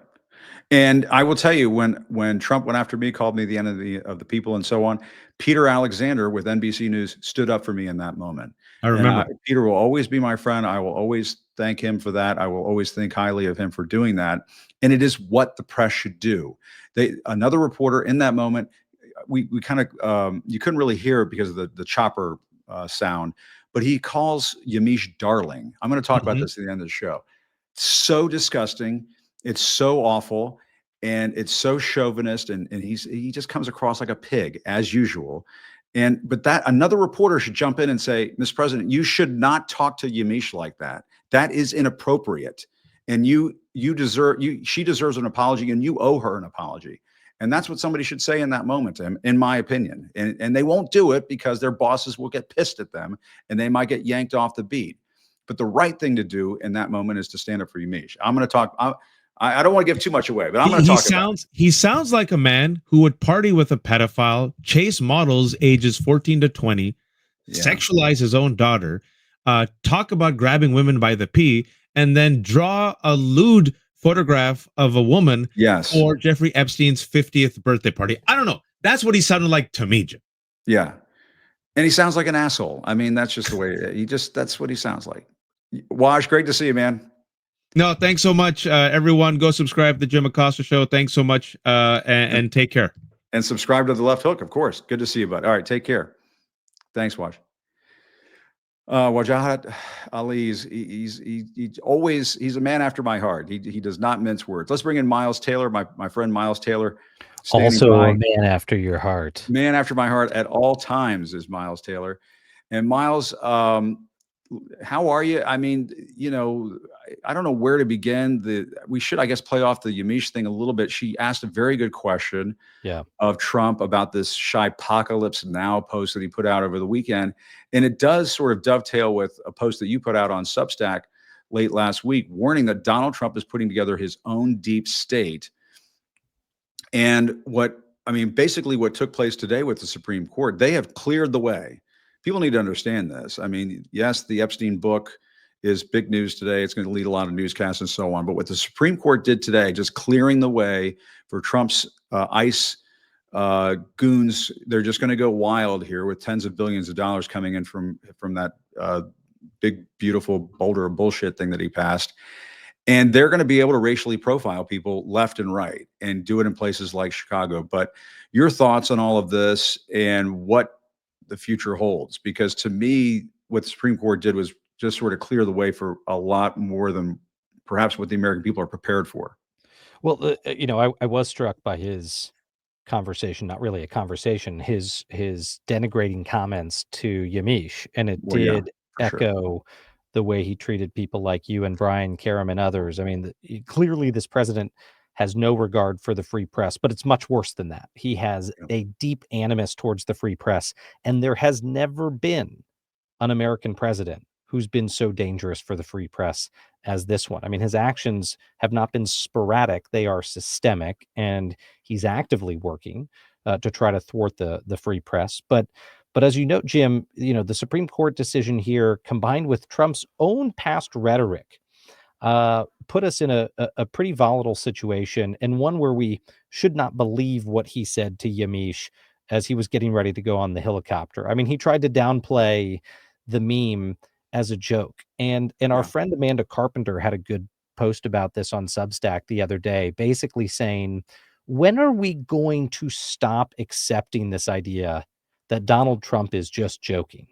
And I will tell you, when Trump went after me, called me the enemy of the people and so on, Peter Alexander with NBC News stood up for me in that moment. I remember. Peter will always be my friend. I will always thank him for that. I will always think highly of him for doing that. And it is what the press should do. Another reporter in that moment, we kind of, you couldn't really hear it because of the chopper sound, but he calls Yamiche darling. I'm going to talk about this at the end of the show. So disgusting. It's so awful, and it's so chauvinist, and he just comes across like a pig as usual. But that another reporter should jump in and say, Mr. President, you should not talk to Yamiche like that. That is inappropriate, and she deserves an apology, and you owe her an apology. And that's what somebody should say in that moment to him, in my opinion. And they won't do it because their bosses will get pissed at them, and they might get yanked off the beat. But the right thing to do in that moment is to stand up for Yamiche. I'm going to talk. I don't want to give too much away, but I'm going to talk about it. He sounds like a man who would party with a pedophile, chase models ages 14 to 20, sexualize his own daughter, talk about grabbing women by the pee, and then draw a lewd photograph of a woman for Jeffrey Epstein's 50th birthday party. I don't know. That's what he sounded like to me, Jim. Yeah. And he sounds like an asshole. I mean, that's just the way that's what he sounds like. Waj, great to see you, man. No, thanks so much, everyone. Go subscribe to the Jim Acosta Show. Thanks so much, and take care. And subscribe to The Left Hook, of course. Good to see you, bud. All right, take care. Thanks, Waj. Wajahat Ali, he's a man after my heart. He does not mince words. Let's bring in Miles Taylor, my friend Miles Taylor. Also a man after your heart. Man after my heart at all times is Miles Taylor. And Miles, how are you? I mean, I don't know where to begin. We should, I guess, play off the Yamiche thing a little bit. She asked a very good question of Trump about this Shypocalypse Now post that he put out over the weekend. And it does sort of dovetail with a post that you put out on Substack late last week, warning that Donald Trump is putting together his own deep state. And basically what took place today with the Supreme Court, they have cleared the way. People need to understand this. I mean, yes, the Epstein book is big news today. It's going to lead a lot of newscasts and so on. But what the Supreme Court did today, just clearing the way for Trump's ICE goons, they're just going to go wild here with tens of billions of dollars coming in from that big, beautiful boulder of bullshit thing that he passed. And they're going to be able to racially profile people left and right and do it in places like Chicago. But your thoughts on all of this and what the future holds? Because to me, what the Supreme Court did was just sort of clear the way for a lot more than perhaps what the American people are prepared for. Well, I was struck by his conversation, not really a conversation, his denigrating comments to Yamiche. And it did echo the way he treated people like you and Brian Karem and others. I mean, clearly this president has no regard for the free press, but it's much worse than that. He has a deep animus towards the free press, and there has never been an American president who's been so dangerous for the free press as this one. I mean, his actions have not been sporadic. They are systemic, and he's actively working to try to thwart the free press. But as you note, Jim, the Supreme Court decision here, combined with Trump's own past rhetoric, put us in a pretty volatile situation, and one where we should not believe what he said to Yamiche as he was getting ready to go on the helicopter. I mean, he tried to downplay the meme as a joke. And our friend Amanda Carpenter had a good post about this on Substack the other day, basically saying, when are we going to stop accepting this idea that Donald Trump is just joking?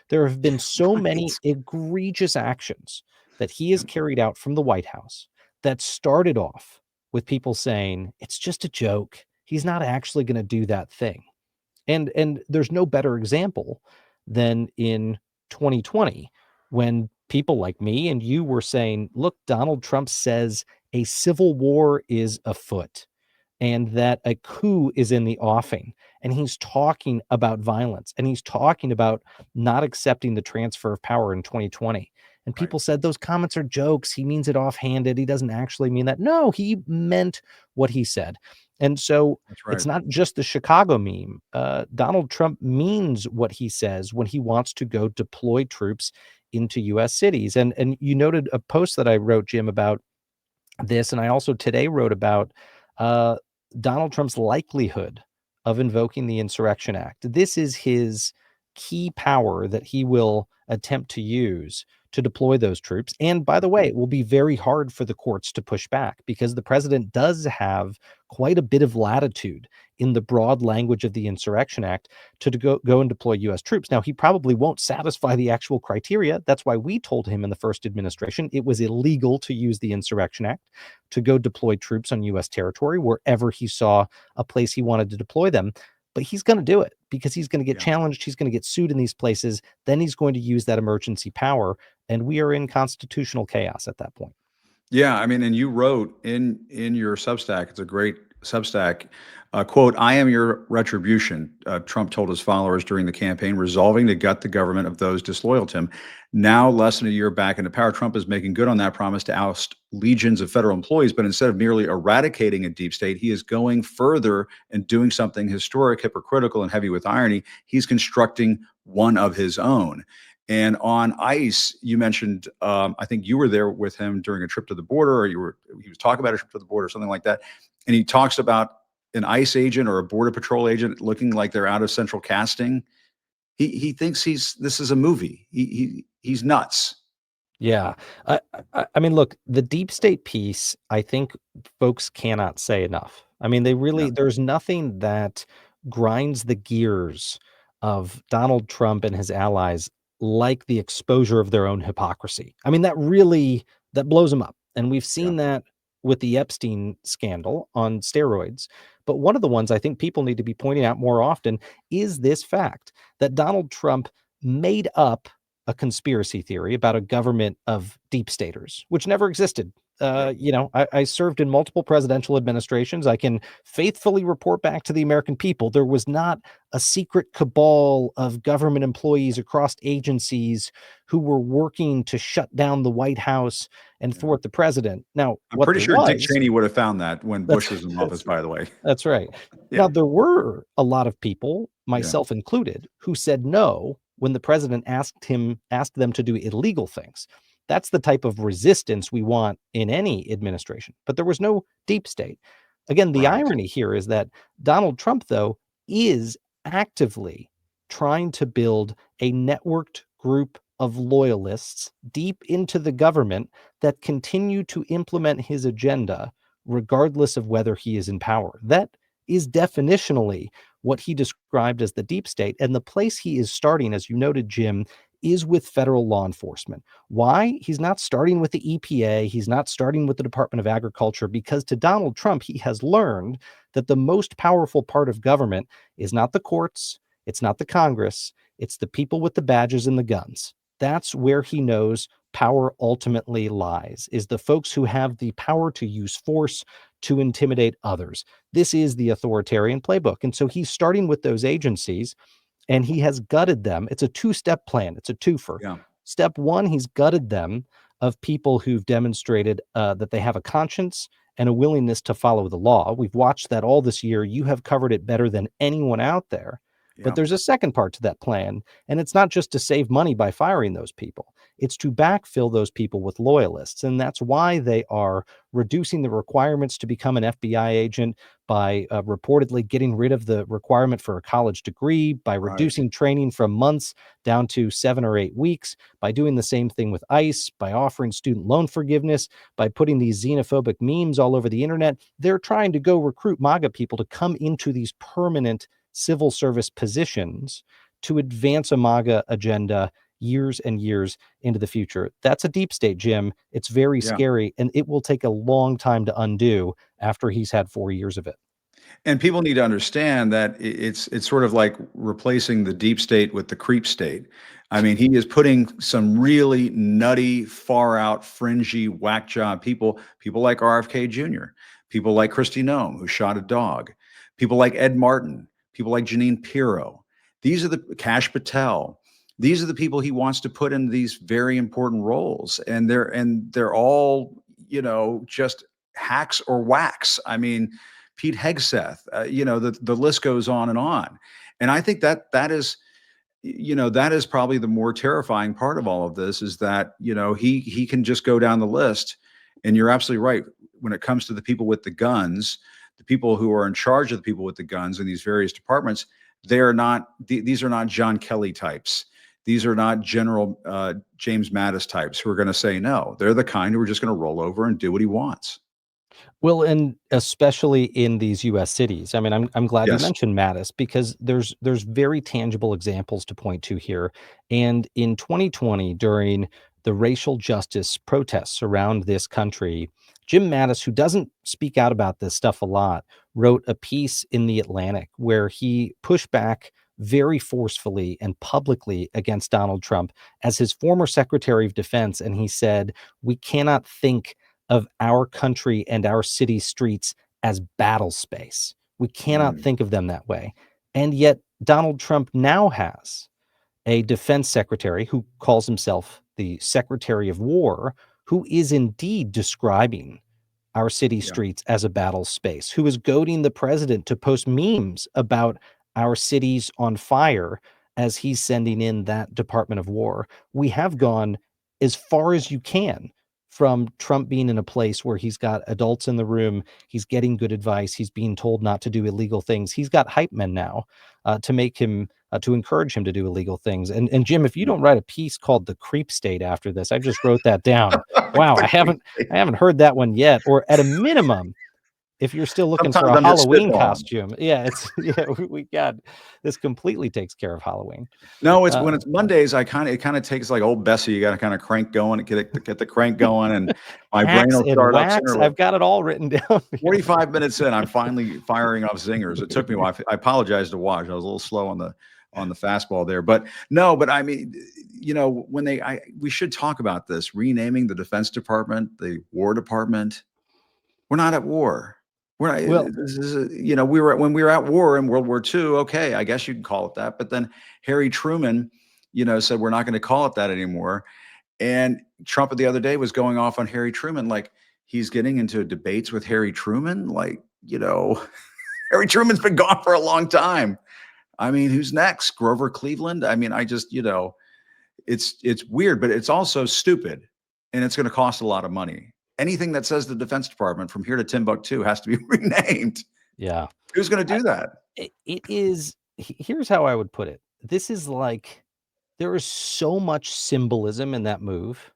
There have been so many egregious actions that he has carried out from the White House that started off with people saying, it's just a joke. He's not actually going to do that thing. And there's no better example than in 2020, when people like me and you were saying, look, Donald Trump says a civil war is afoot. and that a coup is in the offing. And he's talking about violence, and he's talking about not accepting the transfer of power in 2020. And people said those comments are jokes. He means it offhanded. He doesn't actually mean that. No, he meant what he said. And so it's not just the Chicago meme. Donald Trump means what he says when he wants to go deploy troops into U.S. cities. And you noted a post that I wrote, Jim, about this, and I also today wrote about Donald Trump's likelihood of invoking the Insurrection Act. This is his key power that he will attempt to use to deploy those troops. And by the way, it will be very hard for the courts to push back because the president does have quite a bit of latitude in the broad language of the Insurrection Act to go and deploy U.S. troops. Now, he probably won't satisfy the actual criteria. That's why we told him in the first administration it was illegal to use the Insurrection Act to go deploy troops on U.S. territory wherever he saw a place he wanted to deploy them. But he's going to do it because he's going to get challenged. He's going to get sued in these places. Then he's going to use that emergency power. And we are in constitutional chaos at that point. Yeah. I mean, and you wrote in your Substack, it's a great Substack, quote, "I am your retribution," Trump told his followers during the campaign, resolving to gut the government of those disloyal to him. Now, less than a year back into power, Trump is making good on that promise to oust legions of federal employees. But instead of merely eradicating a deep state, he is going further and doing something historic, hypocritical, and heavy with irony. He's constructing one of his own. And on ICE, you mentioned, I think you were there with him during a trip to the border, or he was talking about a trip to the border, or something like that. And he talks about an ICE agent or a Border Patrol agent looking like they're out of central casting. He thinks this is a movie. He's nuts. Yeah. I mean, look, the deep state piece, I think folks cannot say enough. I mean, there's nothing that grinds the gears of Donald Trump and his allies like the exposure of their own hypocrisy. I mean, that blows them up. And we've seen that with the Epstein scandal on steroids. But one of the ones I think people need to be pointing out more often is this fact that Donald Trump made up a conspiracy theory about a government of deep staters, which never existed. I served in multiple presidential administrations. I can faithfully report back to the American people. There was not a secret cabal of government employees across agencies who were working to shut down the White House and thwart the president. Now, I'm pretty sure Dick Cheney would have found that when Bush was in office, by the way. That's right. Now, there were a lot of people, myself included, who said no when the president asked them to do illegal things. That's the type of resistance we want in any administration. But there was no deep state. Again, the irony here is that Donald Trump, though, is actively trying to build a networked group of loyalists deep into the government that continue to implement his agenda, regardless of whether he is in power. That is definitionally what he described as the deep state. And the place he is starting, as you noted, Jim, is with federal law enforcement. Why? He's not starting with the EPA. He's not starting with the Department of Agriculture, because to Donald Trump, he has learned that the most powerful part of government is not the courts. It's not the Congress. It's the people with the badges and the guns. That's where he knows power ultimately lies, is the folks who have the power to use force to intimidate others. This is the authoritarian playbook. And so he's starting with those agencies, and he has gutted them. It's a two-step plan. It's a twofer. Yeah. Step one, he's gutted them of people who've demonstrated that they have a conscience and a willingness to follow the law. We've watched that all this year. You have covered it better than anyone out there. But there's a second part to that plan, and it's not just to save money by firing those people. It's to backfill those people with loyalists, and that's why they are reducing the requirements to become an FBI agent by reportedly getting rid of the requirement for a college degree, by reducing training from months down to 7 or 8 weeks, by doing the same thing with ICE, by offering student loan forgiveness, by putting these xenophobic memes all over the internet. They're trying to go recruit MAGA people to come into these permanent civil service positions to advance a MAGA agenda years and years into the future. That's a deep state, Jim. It's very scary, and it will take a long time to undo after he's had 4 years of it. And people need to understand that it's sort of like replacing the deep state with the creep state. I mean, he is putting some really nutty, far out, fringy, whack job people like RFK Jr., people like Kristi Noem, who shot a dog, people like Ed Martin, people like Jeanine Pirro. These are the Kash Patel. These are the people he wants to put in these very important roles, and they're all, you know, just hacks or whacks. I mean, Pete Hegseth, you know, the list goes on. And I think that is, you know, that is probably the more terrifying part of all of this, is that, you know, he can just go down the list. And you're absolutely right. When it comes to the people with the guns, the people who are in charge of the people with the guns in these various departments, they are not, these are not John Kelly types. These are not General James Mattis types who are going to say no. They're the kind who are just going to roll over and do what he wants. Well, and especially in these U.S. cities. I mean, I'm glad you Yes. mentioned Mattis, because there's very tangible examples to point to here. And in 2020, during the racial justice protests around this country, Jim Mattis, who doesn't speak out about this stuff a lot, wrote a piece in The Atlantic where he pushed back very forcefully and publicly against Donald Trump as his former Secretary of Defense. And he said, we cannot think of our country and our city streets as battle space. We cannot think of them that way. And yet Donald Trump now has a defense secretary who calls himself the Secretary of War, who is indeed describing our city streets as a battle space, who is goading the president to post memes about our cities on fire as he's sending in that Department of War. We have gone as far as you can from Trump being in a place where he's got adults in the room, he's getting good advice, he's being told not to do illegal things. He's got hype men now to make him, to encourage him to do illegal things. And Jim, if you don't write a piece called The Creep State after this, I just wrote that down. Wow, I haven't heard that one yet. Or at a minimum, if you're still looking for a Halloween costume, we got this. Completely takes care of Halloween. No, it's when it's Mondays. It kind of takes like old Bessie. You got to kind of crank going and get the crank going, and my brain will start up. I've got it all written down. 45 minutes in, I'm finally firing off zingers. It took me a while. I apologize to Waj. I was a little slow on the fastball there, but I mean, you know, when we should talk about this, renaming the Defense Department, the War Department. We're not at war. This is, you know, when we were at war in World War II, okay, I guess you can call it that. But then Harry Truman, you know, said we're not going to call it that anymore. And Trump the other day was going off on Harry Truman, like he's getting into debates with Harry Truman. Like, you know, Harry Truman's been gone for a long time. I mean, who's next? Grover Cleveland? I mean, I just, you know, it's weird, but it's also stupid, and it's going to cost a lot of money. Anything that says the Defense Department from here to Timbuktu has to be renamed. Yeah. Who's going to do that? It is. Here's how I would put it. This is like, there is so much symbolism in that move.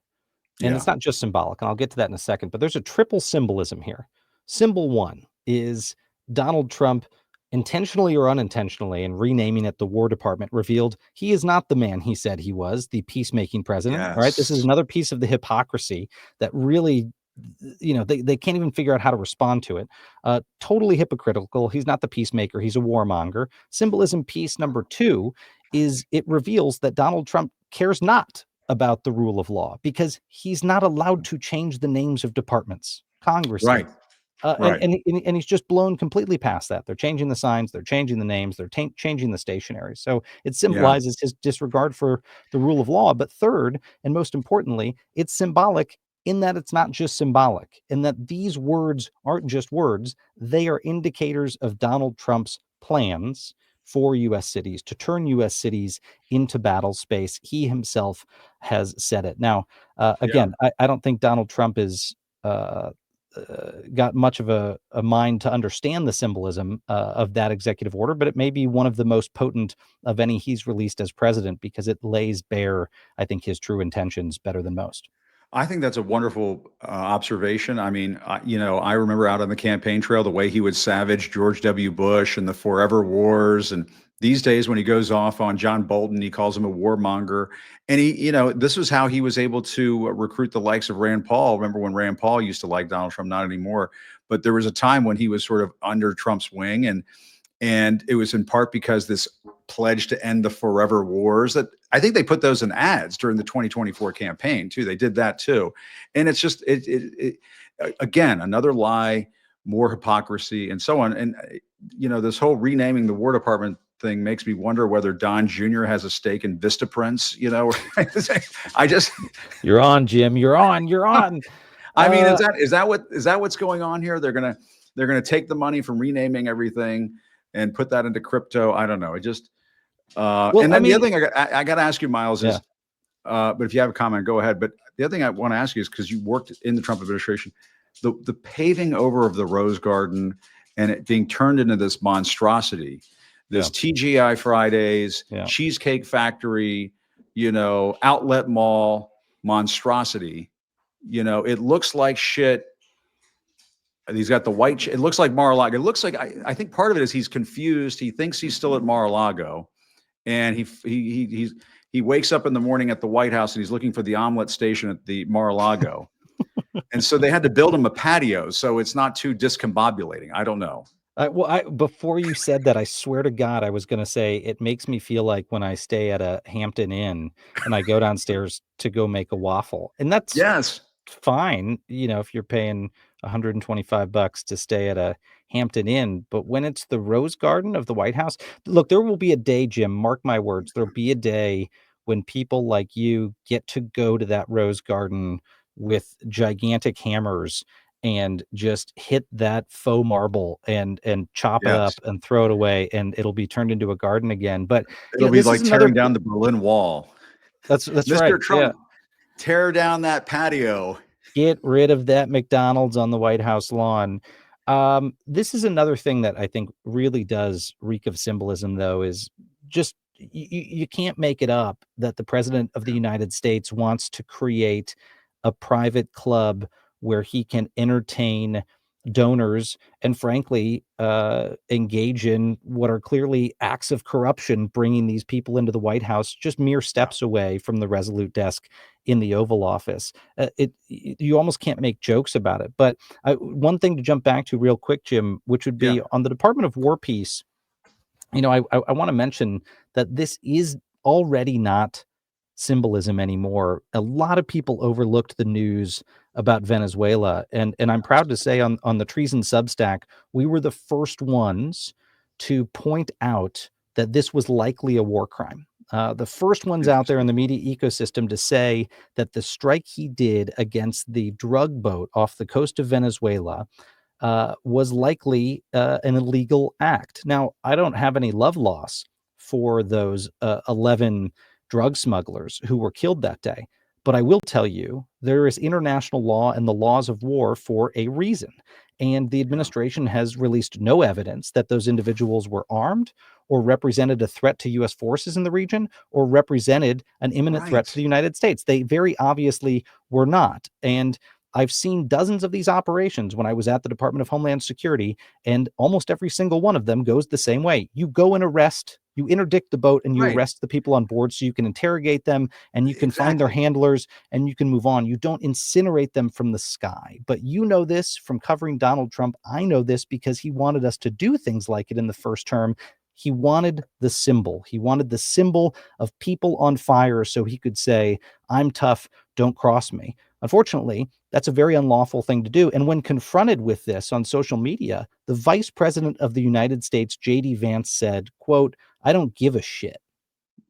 And it's not just symbolic. And I'll get to that in a second, but there's a triple symbolism here. Symbol one is Donald Trump, intentionally or unintentionally, and renaming it the War Department, revealed he is not the man he said he was, the peacemaking president. All right. This is another piece of the hypocrisy that really, you know, they can't even figure out how to respond to it. Totally hypocritical. He's not the peacemaker. He's a warmonger. Symbolism piece number two is it reveals that Donald Trump cares not about the rule of law, because he's not allowed to change the names of departments. Congress. Right. And he's just blown completely past that. They're changing the signs, they're changing the names, they're changing the stationaries. So it symbolizes his disregard for the rule of law. But third, and most importantly, it's symbolic in that it's not just symbolic, in that these words aren't just words. They are indicators of Donald Trump's plans for U.S. cities, to turn U.S. cities into battle space. He himself has said it. Now, again, I don't think Donald Trump is got much of a mind to understand the symbolism of that executive order, but it may be one of the most potent of any he's released as president, because it lays bare, I think, his true intentions better than most. I think that's a wonderful observation. I mean, you know, I remember out on the campaign trail, the way he would savage George W. Bush and the forever wars. And these days, when he goes off on John Bolton, he calls him a warmonger. And he, you know, this was how he was able to recruit the likes of Rand Paul. Remember when Rand Paul used to like Donald Trump? Not anymore. But there was a time when he was sort of under Trump's wing. And it was in part because this pledge to end the forever wars, that I think they put those in ads during the 2024 campaign too. They did that too. And it's just, again, another lie more hypocrisy, and so on. And, this whole renaming the War Department thing makes me wonder whether Don Jr. has a stake in Vistaprints, I just. You're on, Jim. You're on. I mean, is that what's going on here? They're gonna take the money from renaming everything and put that into crypto. I don't know. It just and then the other thing I got to ask you, Miles, is but if you have a comment, go ahead. But the other thing I want to ask you is, because you worked in the Trump administration, the paving over of the Rose Garden and it being turned into this monstrosity, this TGI Fridays, Cheesecake Factory, outlet mall monstrosity. It looks like shit. He's got the white. It looks like Mar-a-Lago. It looks like I think part of it is he's confused. He thinks he's still at Mar-a-Lago, and he wakes up in the morning at the White House and he's looking for the omelet station at the Mar-a-Lago. And so they had to build him a patio so it's not too discombobulating. I don't know. Before you said that, I swear to God, I was going to say it makes me feel like when I stay at a Hampton Inn and I go downstairs to go make a waffle, and that's fine, if you're paying $125 to stay at a Hampton Inn. But when it's the Rose Garden of the White House, look, there will be a day, Jim, mark my words, there'll be a day when people like you get to go to that Rose Garden with gigantic hammers and just hit that faux marble and chop it up and throw it away, and it'll be turned into a garden again. But it'll be like tearing down the Berlin Wall. That's Mr. right. Trump, tear down that patio. Get rid of that McDonald's on the White House lawn. This is another thing that I think really does reek of symbolism, though, is just you can't make it up that the president of the United States wants to create a private club where he can entertain donors and, frankly, engage in what are clearly acts of corruption, bringing these people into the White House just mere steps away from the Resolute desk in the Oval Office. You almost can't make jokes about it. But one thing to jump back to real quick, Jim, which would be on the Department of War piece, I want to mention that this is already not symbolism anymore. A lot of people overlooked the news about Venezuela, and I'm proud to say on the Treason Substack, we were the first ones to point out that this was likely a war crime. The first ones out there in the media ecosystem to say that the strike he did against the drug boat off the coast of Venezuela was likely an illegal act. Now, I don't have any love loss for those 11 drug smugglers who were killed that day. But I will tell you, there is international law and the laws of war for a reason. And the administration has released no evidence that those individuals were armed or represented a threat to U.S. forces in the region or represented an imminent threat to the United States. They very obviously were not. And I've seen dozens of these operations when I was at the Department of Homeland Security, and almost every single one of them goes the same way. You go and arrest, you interdict the boat, and you arrest the people on board so you can interrogate them and you can find their handlers and you can move on. You don't incinerate them from the sky. But you know this from covering Donald Trump. I know this because he wanted us to do things like it in the first term. He wanted the symbol. He wanted the symbol of people on fire so he could say, I'm tough, don't cross me. Unfortunately, that's a very unlawful thing to do. And when confronted with this on social media, the Vice President of the United States, J.D. Vance, said, quote, I don't give a shit.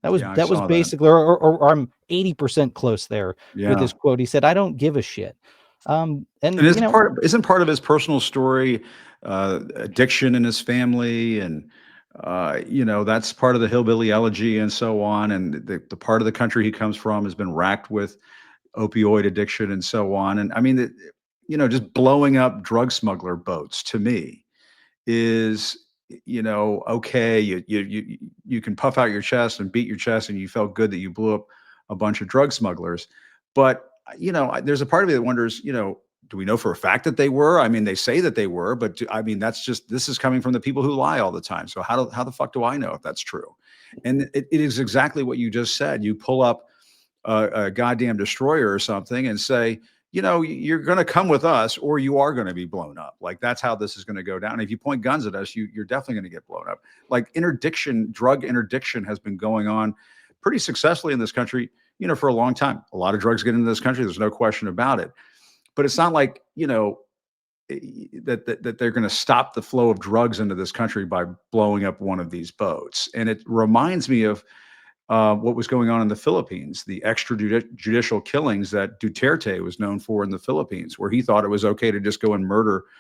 That was basically, or I'm 80% close there with his quote. He said, I don't give a shit. And isn't part of his personal story addiction in his family, and that's part of the hillbilly elegy and so on, and the part of the country he comes from has been racked with opioid addiction and so on. And I mean, just blowing up drug smuggler boats to me is, okay, you can puff out your chest and beat your chest and you felt good that you blew up a bunch of drug smugglers. But, there's a part of me that wonders, do we know for a fact that they were? I mean, they say that they were, but this is coming from the people who lie all the time. So how the fuck do I know if that's true? And it is exactly what you just said. You pull up a goddamn destroyer or something and say, you're going to come with us or you are going to be blown up. Like, that's how this is going to go down. If you point guns at us, you're definitely going to get blown up. Like, drug interdiction has been going on pretty successfully in this country, for a long time. A lot of drugs get into this country. There's no question about it. But it's not like, that they're going to stop the flow of drugs into this country by blowing up one of these boats. And it reminds me of what was going on in the Philippines, the extrajudicial killings that Duterte was known for in the Philippines, where he thought it was okay to just go and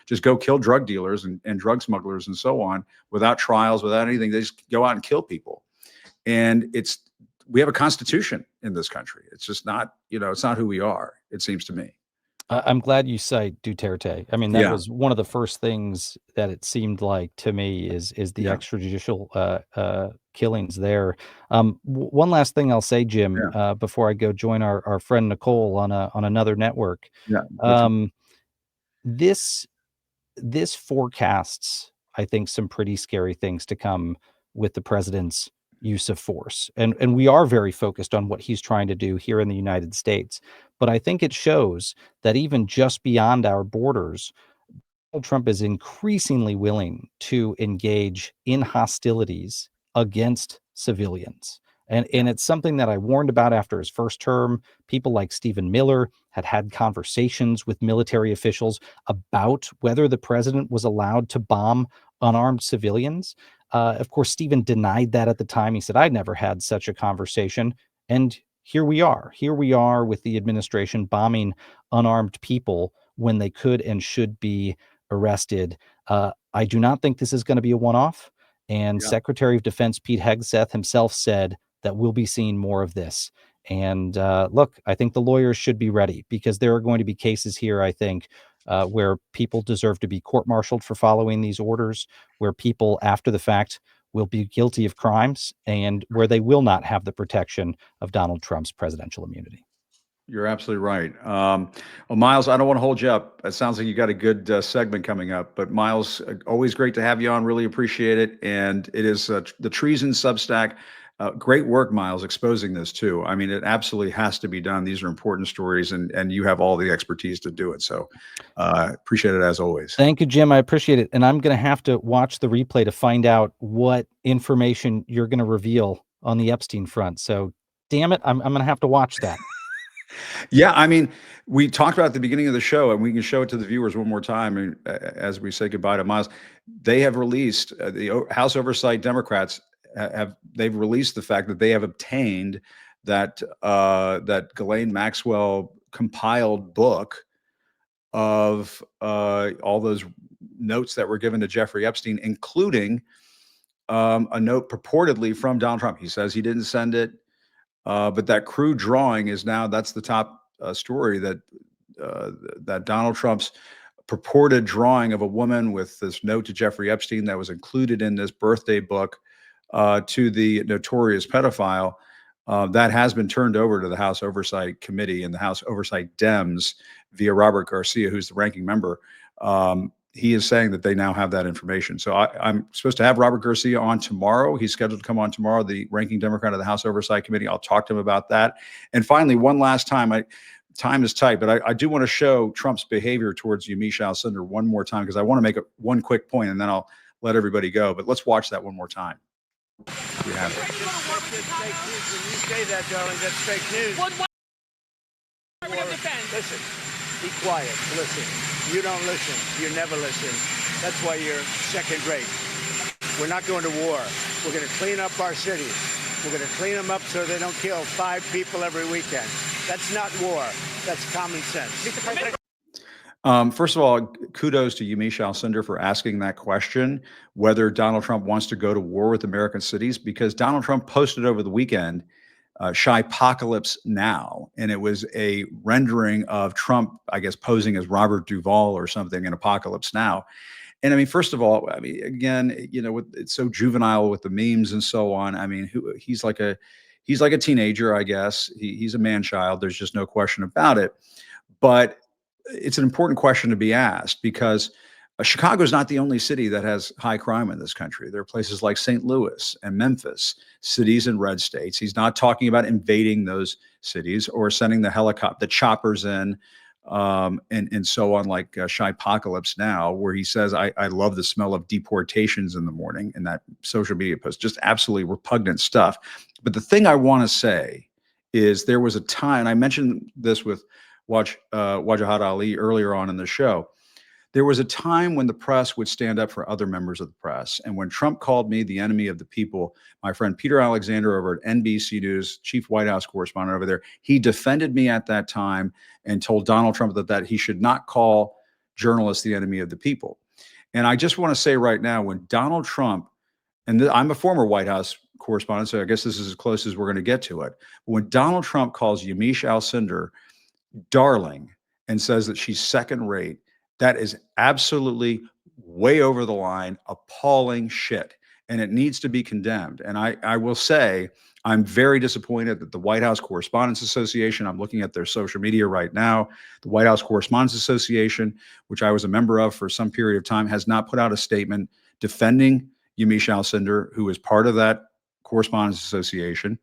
just go kill drug dealers and drug smugglers and so on without trials, without anything. They just go out and kill people. And we have a constitution in this country. It's just not, it's not who we are, it seems to me. I'm glad you cite Duterte. I mean, that was one of the first things that it seemed like to me is the extrajudicial killings there. One last thing I'll say, Jim, before I go join our friend Nicole on another network. This forecasts, I think, some pretty scary things to come with the president's use of force. And we are very focused on what he's trying to do here in the United States. But I think it shows that even just beyond our borders, Donald Trump is increasingly willing to engage in hostilities against civilians. And it's something that I warned about after his first term. People like Stephen Miller had conversations with military officials about whether the president was allowed to bomb unarmed civilians. Of course, Stephen denied that at the time. He said, I'd never had such a conversation. And here we are. Here we are with the administration bombing unarmed people when they could and should be arrested. I do not think this is going to be a one-off. And Secretary of Defense Pete Hegseth himself said that we'll be seeing more of this. And look, I think the lawyers should be ready, because there are going to be cases here, I think, where people deserve to be court-martialed for following these orders, where people after the fact will be guilty of crimes, and where they will not have the protection of Donald Trump's presidential immunity. You're absolutely right. Well, Miles, I don't want to hold you up. It sounds like you got a good segment coming up. But Miles, always great to have you on. Really appreciate it. And it is the Treason Substack. Great work, Miles, exposing this too. I mean, it absolutely has to be done. These are important stories, and you have all the expertise to do it. So appreciate it as always. Thank you, Jim. I appreciate it. And I'm going to have to watch the replay to find out what information you're going to reveal on the Epstein front. So damn it, I'm going to have to watch that. Yeah, I mean, we talked about at the beginning of the show, and we can show it to the viewers one more time. And as we say goodbye to Miles, they have released the House Oversight Democrats they've released the fact that they have obtained that Ghislaine Maxwell compiled book of all those notes that were given to Jeffrey Epstein, including a note purportedly from Donald Trump. He says he didn't send it. But that crude drawing that's the top story, that Donald Trump's purported drawing of a woman with this note to Jeffrey Epstein that was included in this birthday book to the notorious pedophile, that has been turned over to the House Oversight Committee and the House Oversight Dems via Robert Garcia, who's the ranking member. He is saying that they now have that information. So I'm supposed to have Robert Garcia on tomorrow. He's scheduled to come on tomorrow, the ranking Democrat of the House Oversight Committee. I'll talk to him about that. And finally, one last time, time is tight, but I do want to show Trump's behavior towards Yamiche Alcindor one more time, because I want to make one quick point, and then I'll let everybody go. But let's watch that one more time. We have it. When you say that, darling, that's fake news. Listen, be quiet. Listen. You don't listen. You never listen. That's why you're second rate. We're not going to war. We're going to clean up our cities. We're going to clean them up so they don't kill 5 people every weekend. That's not war. That's common sense. First of all, kudos to Yamiche Alcindor for asking that question, whether Donald Trump wants to go to war with American cities, because Donald Trump posted over the weekend Shypocalypse Now, and it was a rendering of Trump, I guess, posing as Robert Duvall or something in Apocalypse Now. And I mean, first of all, I mean, again, it's so juvenile with the memes and so on. I mean, he's like a teenager, I guess. He's a man-child. There's just no question about it. But it's an important question to be asked, because Chicago is not the only city that has high crime in this country. There are places like St. Louis and Memphis, cities in red states. He's not talking about invading those cities or sending the choppers in, and so on, like Shypocalypse Now, where he says, I love the smell of deportations in the morning, in that social media post. Just absolutely repugnant stuff. But the thing I want to say is, there was a time, and I mentioned this with Wajahat Ali earlier on in the show, There was a time when the press would stand up for other members of the press. And when Trump called me the enemy of the people, my friend Peter Alexander over at NBC News, chief White House correspondent over there, he defended me at that time and told Donald Trump that he should not call journalists the enemy of the people. And I just want to say right now, when Donald Trump, and I'm a former White House correspondent, so I guess this is as close as we're going to get to it. But when Donald Trump calls Yamiche Alcindor darling and says that she's second rate, that is absolutely way over the line, appalling shit. And it needs to be condemned. And I will say, I'm very disappointed that the White House Correspondents Association, I'm looking at their social media right now, the White House Correspondents Association, which I was a member of for some period of time, has not put out a statement defending Yamiche Alcindor, who is part of that Correspondents Association.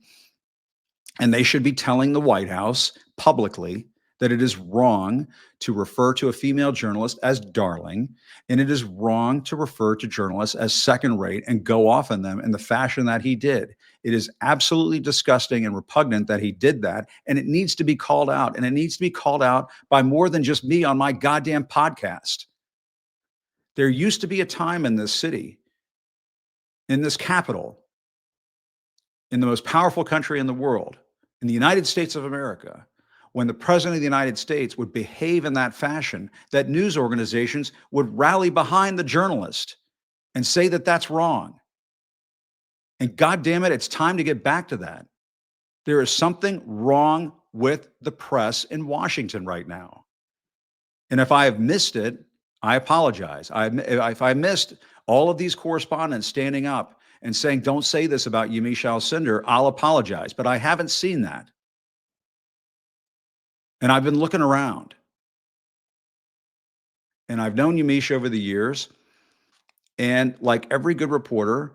And they should be telling the White House publicly that it is wrong to refer to a female journalist as darling, and it is wrong to refer to journalists as second rate and go off on them in the fashion that he did. It is absolutely disgusting and repugnant that he did that, and it needs to be called out, and it needs to be called out by more than just me on my goddamn podcast. There used to be a time in this city, in this capital, in the most powerful country in the world, in the United States of America, when the president of the United States would behave in that fashion, that news organizations would rally behind the journalist and say that that's wrong. And God damn it, it's time to get back to that. There is something wrong with the press in Washington right now. And if I have missed it, I apologize. If I missed all of these correspondents standing up and saying, don't say this about Yamiche Alcindor, I'll apologize. But I haven't seen that. And I've been looking around. And I've known Yamiche over the years. And like every good reporter,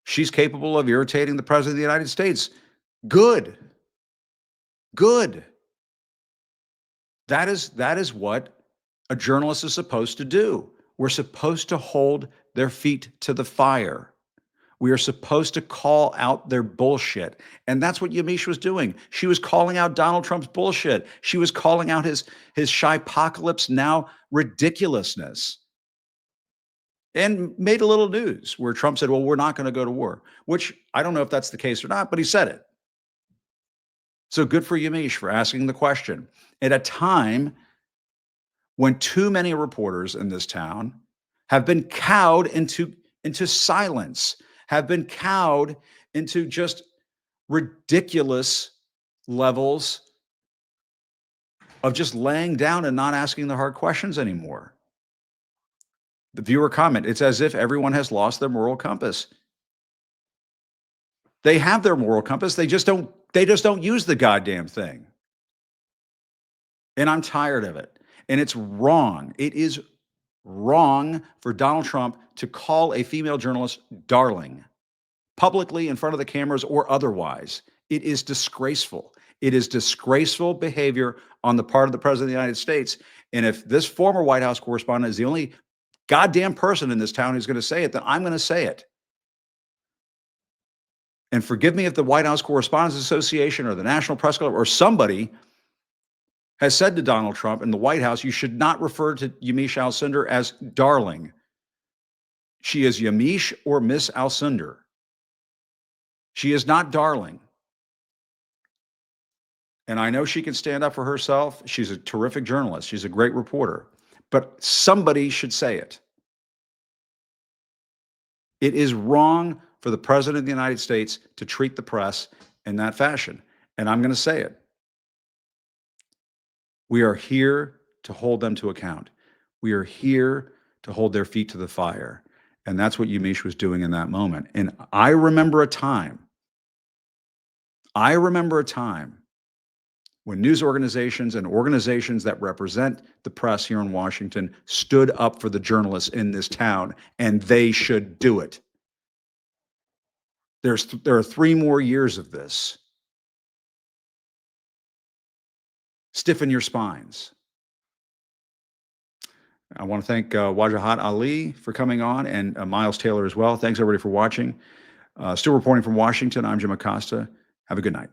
she's capable of irritating the president of the United States. Good. Good. That is what a journalist is supposed to do. We're supposed to hold their feet to the fire. We are supposed to call out their bullshit. And that's what Yamiche was doing. She was calling out Donald Trump's bullshit. She was calling out his shypocalypse now ridiculousness. And made a little news where Trump said, well, we're not going to go to war, which I don't know if that's the case or not, but he said it. So good for Yamiche for asking the question at a time when too many reporters in this town have been cowed into silence, have been cowed into just ridiculous levels of just laying down and not asking the hard questions anymore. The viewer comment, it's as if everyone has lost their moral compass. They have their moral compass. They just don't use the goddamn thing. And I'm tired of it. And it's wrong. It is wrong for Donald Trump to call a female journalist darling, publicly in front of the cameras or otherwise. It is disgraceful. It is disgraceful behavior on the part of the president of the United States. And if this former White House correspondent is the only goddamn person in this town who's going to say it, then I'm going to say it. And forgive me if the White House Correspondents Association or the National Press Club or somebody has said to Donald Trump in the White House, you should not refer to Yamiche Alcindor as darling. She is Yamiche or Miss Alcindor. She is not darling. And I know she can stand up for herself. She's a terrific journalist. She's a great reporter. But somebody should say it. It is wrong for the president of the United States to treat the press in that fashion. And I'm going to say it. We are here to hold them to account. We are here to hold their feet to the fire. And that's what Yamiche was doing in that moment. And I remember a time when news organizations and organizations that represent the press here in Washington stood up for the journalists in this town, and they should do it. There are 3 more years of this. Stiffen your spines. I want to thank Wajahat Ali for coming on, and Miles Taylor as well. Thanks everybody for watching. Still reporting from Washington, I'm Jim Acosta. Have a good night.